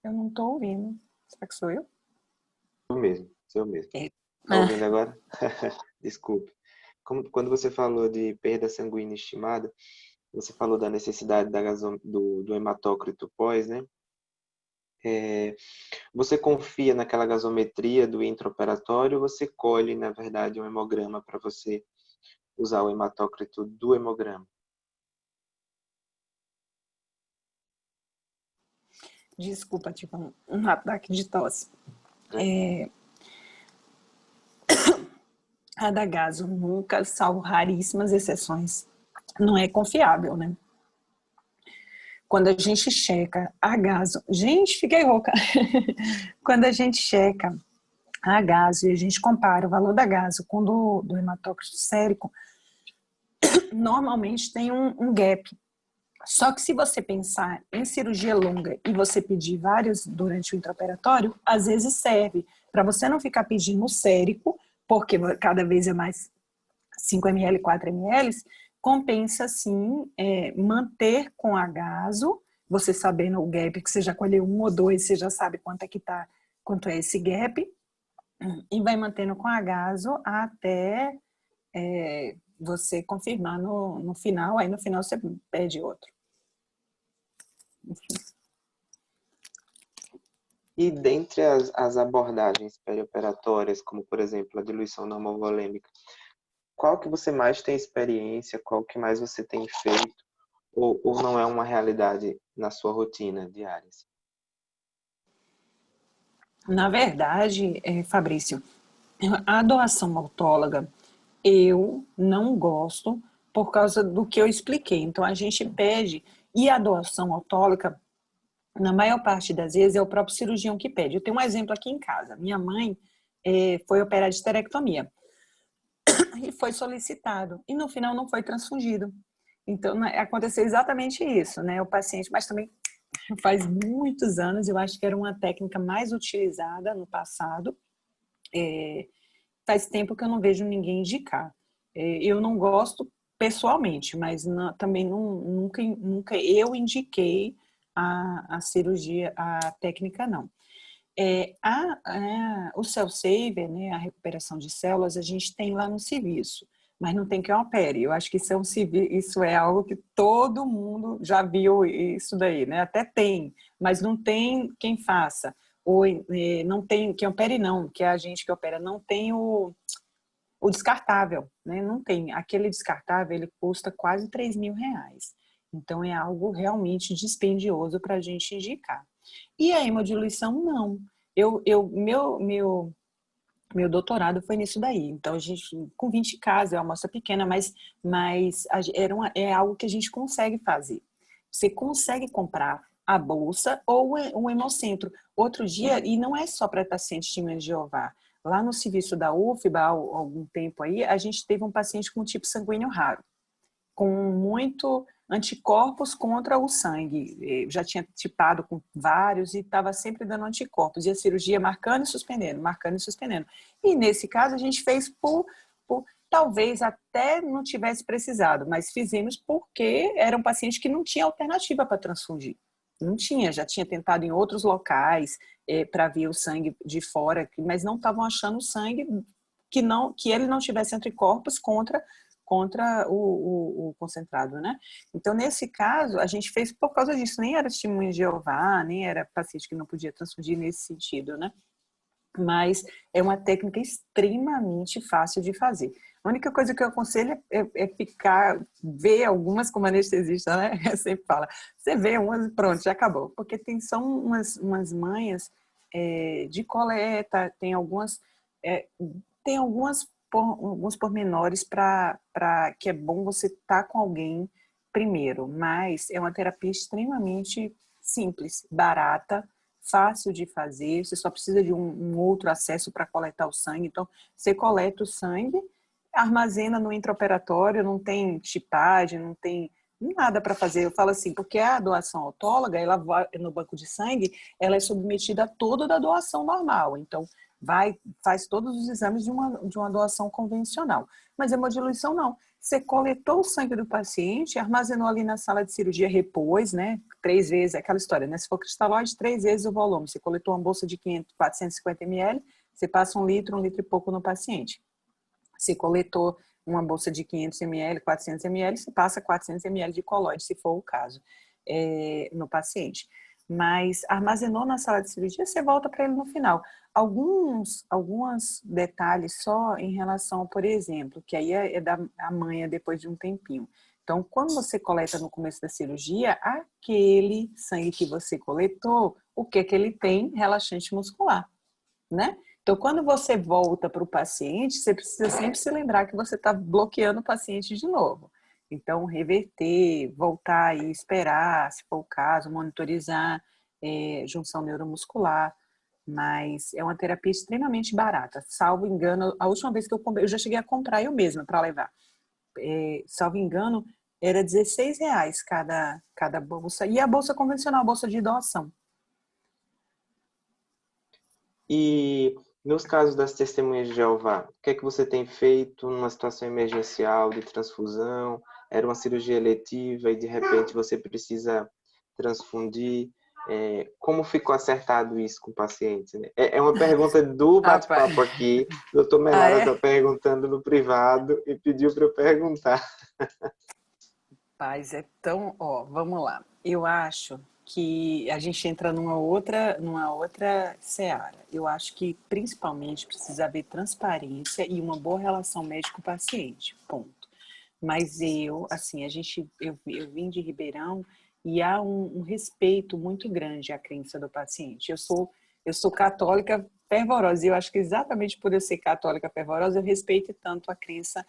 Eu não estou ouvindo. Será que sou eu? Sou eu mesmo. Tá ouvindo agora? Desculpe. Quando você falou de perda sanguínea estimada, você falou da necessidade do hematócrito pós, né? Você confia naquela gasometria do intraoperatório ou você colhe, na verdade, um hemograma para você usar o hematócrito do hemograma? Desculpa, tipo um ataque de tosse. A da gaso nunca, salvo raríssimas exceções, não é confiável, né? Quando a gente checa a gaso... Gente, fiquei rouca. Quando a gente checa a gaso e a gente compara o valor da gaso com do hematócrito sérico, normalmente tem um gap. Só que se você pensar em cirurgia longa e você pedir vários durante o intraoperatório, às vezes serve para você não ficar pedindo o sérico, porque cada vez é mais 5 ml, 4 ml, compensa sim manter com a gaso, você sabendo o gap, que você já colheu 1 ou 2, você já sabe quanto é esse gap, e vai mantendo com a gaso até você confirmar no final, aí no final você pede outro. Enfim. E dentre as abordagens perioperatórias, como por exemplo a diluição normovolêmica, qual que você mais tem experiência, qual que mais você tem feito, ou não é uma realidade na sua rotina diária? Na verdade, Fabrício, A doação autóloga, eu não gosto por causa do que eu expliquei. Então, a gente pede, e a doação autóloga, na maior parte das vezes, é o próprio cirurgião que pede. Eu tenho um exemplo aqui em casa. Minha mãe foi operada de esterectomia e foi solicitado, e no final não foi transfundido. Então, aconteceu exatamente isso, né? O paciente, mas também faz muitos anos, eu acho que era uma técnica mais utilizada no passado. Faz tempo que eu não vejo ninguém indicar. Eu não gosto pessoalmente, mas também nunca eu indiquei a cirurgia, a técnica não. O cell saver, né, a recuperação de células, a gente tem lá no serviço, mas não tem quem opere. Eu acho que isso é algo que todo mundo já viu isso daí, né? Até tem, mas não tem quem faça. Ou não tem quem opere, não, que é a gente que opera, não tem o descartável, né? Não tem. Aquele descartável, ele custa quase R$ 3.000. Então, é algo realmente dispendioso para a gente indicar. E a hemodiluição, não. Meu doutorado foi nisso daí. Então, a gente, com 20 casos, é uma amostra pequena, mas é algo que a gente consegue fazer. Você consegue comprar a bolsa ou um hemocentro. Outro dia, e não é só para pacientes de Minas de Jeová. Lá no serviço da UFBA, há algum tempo aí, a gente teve um paciente com tipo sanguíneo raro, com muito anticorpos contra o sangue. Já tinha tipado com vários e estava sempre dando anticorpos. E a cirurgia marcando e suspendendo, marcando e suspendendo. E nesse caso a gente fez talvez até não tivesse precisado, mas fizemos porque era um paciente que não tinha alternativa para transfundir. Não tinha, já tinha tentado em outros locais para ver o sangue de fora, mas não estavam achando o sangue que ele não tivesse anticorpos contra o concentrado, né? Então, nesse caso, a gente fez por causa disso. Nem era testemunho de Jeová, nem era paciente que não podia transfundir nesse sentido, né? Mas é uma técnica extremamente fácil de fazer. A única coisa que eu aconselho é ver algumas como anestesista, né? Eu sempre falo, você vê umas e pronto, já acabou. Porque são umas manhas de coleta, tem alguns pormenores para que é bom você estar com alguém primeiro, mas é uma terapia extremamente simples, barata, fácil de fazer, você só precisa de um outro acesso para coletar o sangue. Então, você coleta o sangue, armazena no intraoperatório, não tem chipagem, não tem nada para fazer. Eu falo assim, porque a doação autóloga, ela vai no banco de sangue, ela é submetida a toda da doação normal. Então, faz todos os exames de uma doação convencional. Mas a hemodiluição não. Você coletou o sangue do paciente, armazenou ali na sala de cirurgia, repôs, né? 3 vezes, aquela história, né? Se for cristalóide, 3 vezes o volume. Você coletou uma bolsa de 450 ml, você passa 1 litro e pouco no paciente. Se coletou uma bolsa de 500 ml, 400 ml, você passa 400 ml de colóide, se for o caso, no paciente. Mas armazenou na sala de cirurgia, você volta para ele no final. Alguns detalhes só em relação, por exemplo, que aí é da manha depois de um tempinho. Então, quando você coleta no começo da cirurgia, aquele sangue que você coletou, o que ele tem? Relaxante muscular, né? Então, quando você volta para o paciente, você precisa sempre se lembrar que você está bloqueando o paciente de novo. Então, reverter, voltar e esperar, se for o caso, monitorizar junção neuromuscular. Mas é uma terapia extremamente barata. Salvo engano, a última vez que eu comprei, eu já cheguei a comprar eu mesma para levar. Salvo engano, era R$ 16 cada bolsa. E a bolsa convencional, a bolsa de doação. E nos casos das testemunhas de Jeová, o que é que você tem feito numa situação emergencial de transfusão? Era uma cirurgia eletiva e de repente você precisa transfundir. Como ficou acertado isso com o paciente? Né? É uma pergunta do bate-papo aqui. O doutor Melara está perguntando no privado e pediu para eu perguntar. Paz, vamos lá. Eu acho que a gente entra numa outra seara. Eu acho que principalmente precisa haver transparência e uma boa relação médico-paciente, ponto. Mas eu vim de Ribeirão e há um respeito muito grande à crença do paciente. Eu sou Eu sou católica fervorosa, e eu acho que exatamente por eu ser católica fervorosa, eu respeito tanto a crença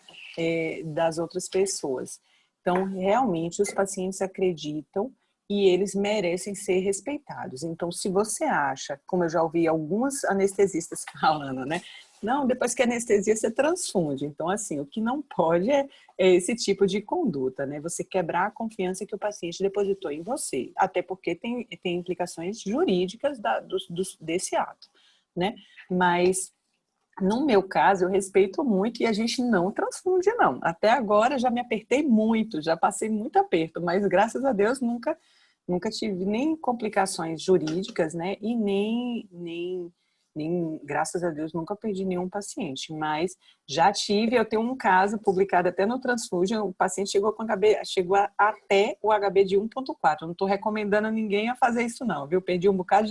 das outras pessoas. Então, realmente, os pacientes acreditam e eles merecem ser respeitados. Então, se você acha, como eu já ouvi alguns anestesistas falando, né? Não, depois que anestesia, você transfunde. Então, assim, o que não pode é esse tipo de conduta, né? Você quebrar a confiança que o paciente depositou em você. Até porque tem implicações jurídicas desse ato, né? Mas, no meu caso, eu respeito muito e a gente não transfunde, não. Até agora, já me apertei muito, já passei muito aperto, mas, graças a Deus, nunca tive nem complicações jurídicas, né? E nem, graças a Deus, nunca perdi nenhum paciente. Mas já tive, eu tenho um caso publicado até no Transfusion, o paciente chegou até o HB de 1.4. Não estou recomendando a ninguém a fazer isso, não, viu? Perdi um bocado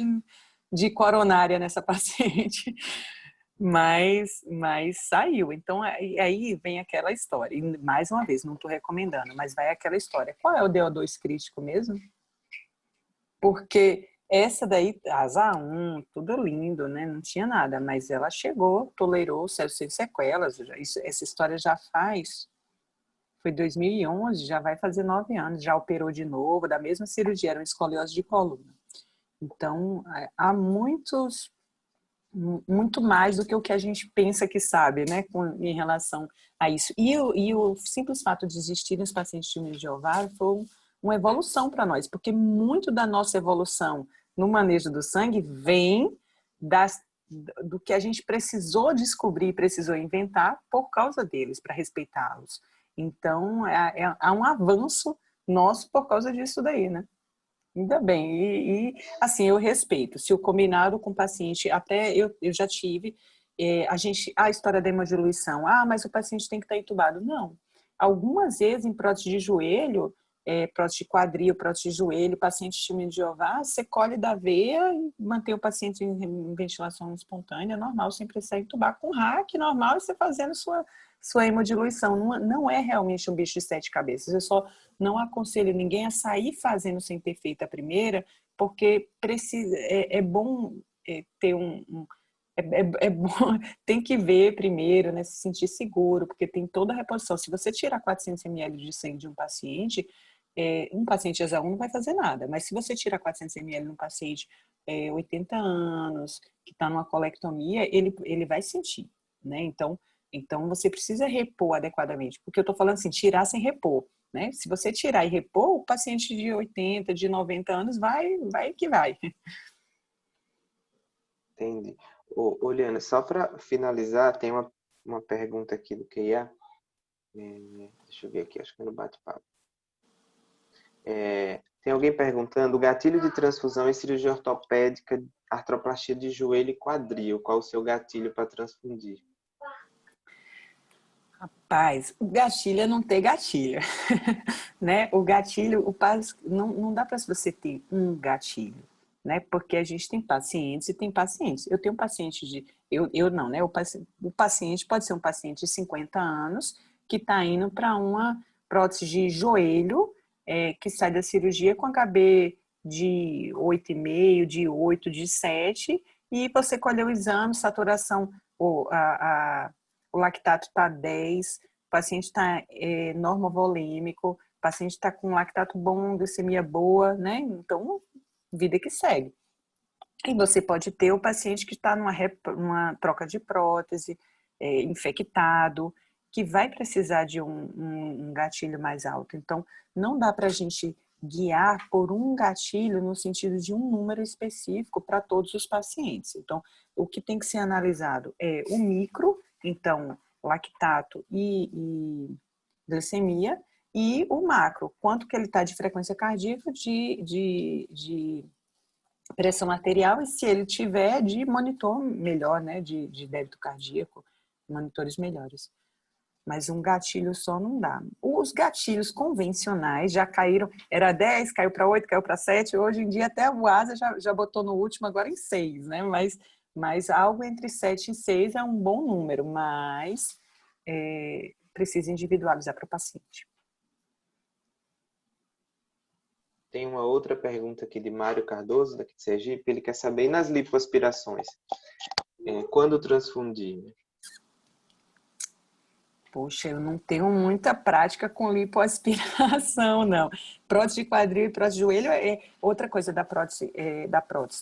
de coronária nessa paciente. Mas saiu. Então, aí vem aquela história. E, mais uma vez, não estou recomendando, mas vai aquela história. Qual é o DO2 crítico mesmo? Porque essa daí, asa 1, tudo lindo, né? Não tinha nada, mas ela chegou, tolerou, saiu sem sequelas. Essa história já foi 2011, já vai fazer 9 anos, já operou de novo, da mesma cirurgia, era uma escoliose de coluna. Então, há muito mais do que o que a gente pensa que sabe, né, em relação a isso. E o simples fato de existirem os pacientes de de ovário foi uma evolução para nós, porque muito da nossa evolução no manejo do sangue vem do que a gente precisou descobrir, precisou inventar por causa deles, para respeitá-los. Então, há um avanço nosso por causa disso daí, né? Ainda bem, assim, eu respeito. Se o combinado com o paciente, até eu já tive, a história da hemodiluição, mas o paciente tem que estar entubado. Não. Algumas vezes, em prótese de joelho, prótese de quadril, prótese de joelho, paciente tímido de ovário, você colhe da veia e mantém o paciente em ventilação espontânea, normal, sem precisar entubar. Com RAC, normal, e você fazendo sua hemodiluição. Não é realmente um bicho de 7 cabeças. Eu só não aconselho ninguém a sair fazendo sem ter feito a primeira, porque é bom ter é bom, tem que ver primeiro, né, se sentir seguro, porque tem toda a reposição. Se você tirar 400 ml de sangue de um paciente ASA1 não vai fazer nada, mas se você tirar 400 ml num paciente 80 anos, que está numa colectomia, ele vai sentir, né? Então você precisa repor adequadamente, porque eu estou falando assim, tirar sem repor, né? Se você tirar e repor, o paciente de 80, de 90 anos vai que vai. Entendi. Liana, só para finalizar, tem uma pergunta aqui do QIA. Deixa eu ver aqui, acho que é no bate-papo. Tem alguém perguntando: gatilho de transfusão em cirurgia ortopédica, artroplastia de joelho e quadril. Qual o seu gatilho para transfundir? Rapaz, o gatilho é não ter gatilho, né? O gatilho, não dá para você ter um gatilho, né? Porque a gente tem pacientes e tem pacientes. Eu tenho um paciente eu não, né? O paciente pode ser um paciente de 50 anos que está indo para uma prótese de joelho, que sai da cirurgia com HB de 8,5, de 8, de 7, e você colheu o exame, saturação, o lactato está 10, o paciente está normovolêmico, o paciente está com lactato bom, glicemia boa, né? Então, vida que segue. E você pode ter o paciente que está numa troca de prótese, infectado, que vai precisar de um gatilho mais alto. Então, não dá para a gente guiar por um gatilho no sentido de um número específico para todos os pacientes. Então, o que tem que ser analisado é o micro, então, lactato e glicemia, e o macro, quanto que ele está de frequência cardíaca, de pressão arterial, e se ele tiver, de monitor melhor, né, de débito cardíaco, monitores melhores. Mas um gatilho só não dá. Os gatilhos convencionais já caíram, era 10, caiu para 8, caiu para 7, hoje em dia até o ASA já botou no último, agora em 6, né? Mas algo entre 7 e 6 é um bom número, mas precisa individualizar para o paciente. tem uma outra pergunta aqui de Mário Cardoso, daqui de Sergipe. Ele quer saber, e nas lipoaspirações, quando transfundir? Poxa, eu não tenho muita prática com lipoaspiração, não. Prótese de quadril e prótese de joelho é outra coisa da prótese,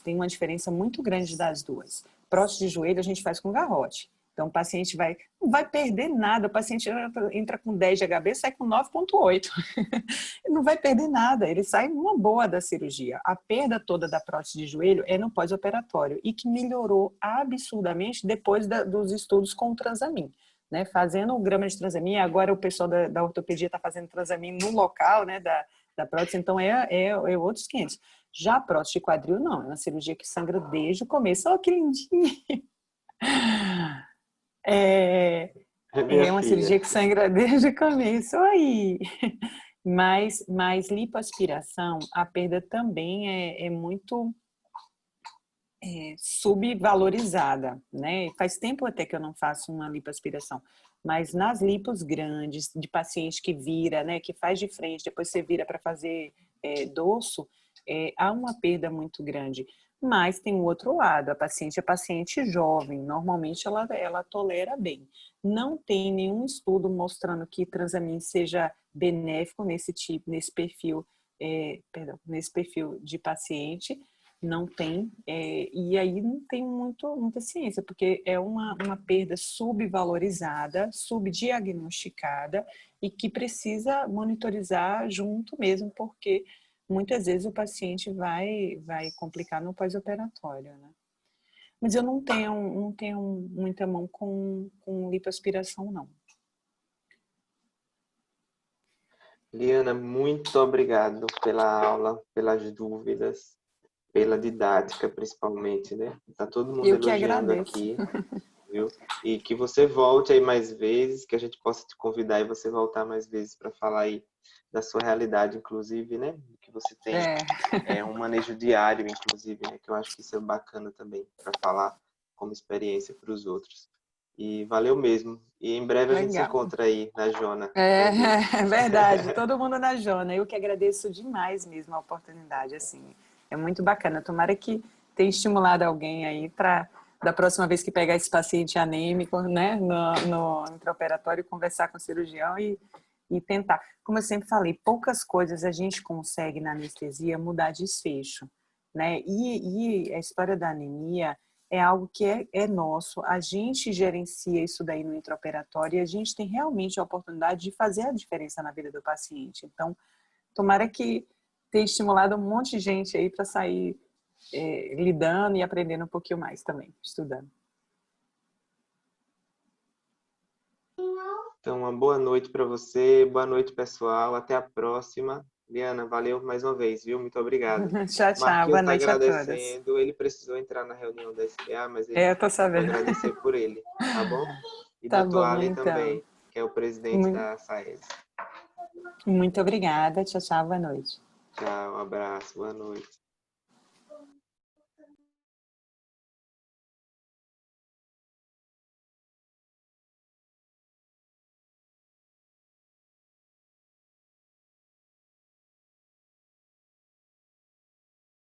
Tem uma diferença muito grande das duas. Prótese de joelho a gente faz com garrote. Então, o paciente não vai perder nada. O paciente entra com 10 de HB, sai com 9,8. Não vai perder nada. Ele sai numa boa da cirurgia. A perda toda da prótese de joelho é no pós-operatório e que melhorou absurdamente depois dos estudos com o Transamin. Né, fazendo o grama de Transamin, agora o pessoal da ortopedia está fazendo Transamin no local, né, da prótese, então é outros 500. Já a prótese de quadril, não, é uma cirurgia que sangra desde o começo. Olha que lindinho! É uma cirurgia que sangra desde o começo. Aí. Mas lipoaspiração, a perda também é muito subvalorizada, né? Faz tempo até que eu não faço uma lipoaspiração, mas nas lipos grandes, de paciente que vira, né, que faz de frente, depois você vira para fazer dorso, há uma perda muito grande. Mas tem o outro lado, a paciente é paciente jovem, normalmente ela tolera bem. Não tem nenhum estudo mostrando que Transamin seja benéfico nesse perfil, nesse perfil de paciente. Não tem, e aí não tem muita ciência, porque é uma perda subvalorizada, subdiagnosticada e que precisa monitorizar junto mesmo, porque muitas vezes o paciente vai complicar no pós-operatório, né? Mas eu não tenho muita mão com lipoaspiração, não. Liana, muito obrigado pela aula, pelas dúvidas, pela didática, principalmente, né? Tá todo mundo Eu que elogiando agradeço. aqui, viu? E que você volte aí mais vezes, que a gente possa te convidar e você voltar mais vezes para falar aí da sua realidade, inclusive, né? Que você tem um manejo diário, inclusive, né? Que eu acho que isso é bacana também para falar como experiência para os outros. E valeu mesmo. E em breve a gente se encontra aí na Jona. É verdade, todo mundo na Jona. Eu que agradeço demais mesmo a oportunidade, assim. É muito bacana. Tomara que tenha estimulado alguém aí para, da próxima vez que pegar esse paciente anêmico, né, no intraoperatório, conversar com o cirurgião e tentar. Como eu sempre falei, poucas coisas a gente consegue na anestesia mudar desfecho, né? E a história da anemia é algo que é nosso, a gente gerencia isso daí no intraoperatório e a gente tem realmente a oportunidade de fazer a diferença na vida do paciente. Então, tomara que tenha estimulado um monte de gente aí para sair lidando e aprendendo um pouquinho mais também, estudando. Então, uma boa noite para você, boa noite, pessoal, até a próxima. Liana, valeu mais uma vez, viu? Muito obrigado. Tchau, Marquinhos boa está noite a todas. agradecendo, ele precisou entrar na reunião da SPA, mas ele Eu tô sabendo. vai agradecer por ele, tá bom? E Tá Dr. bom, Ali então. também, que é o presidente da SAES. Muito obrigada, tchau, boa noite. Tchau, um abraço, boa noite.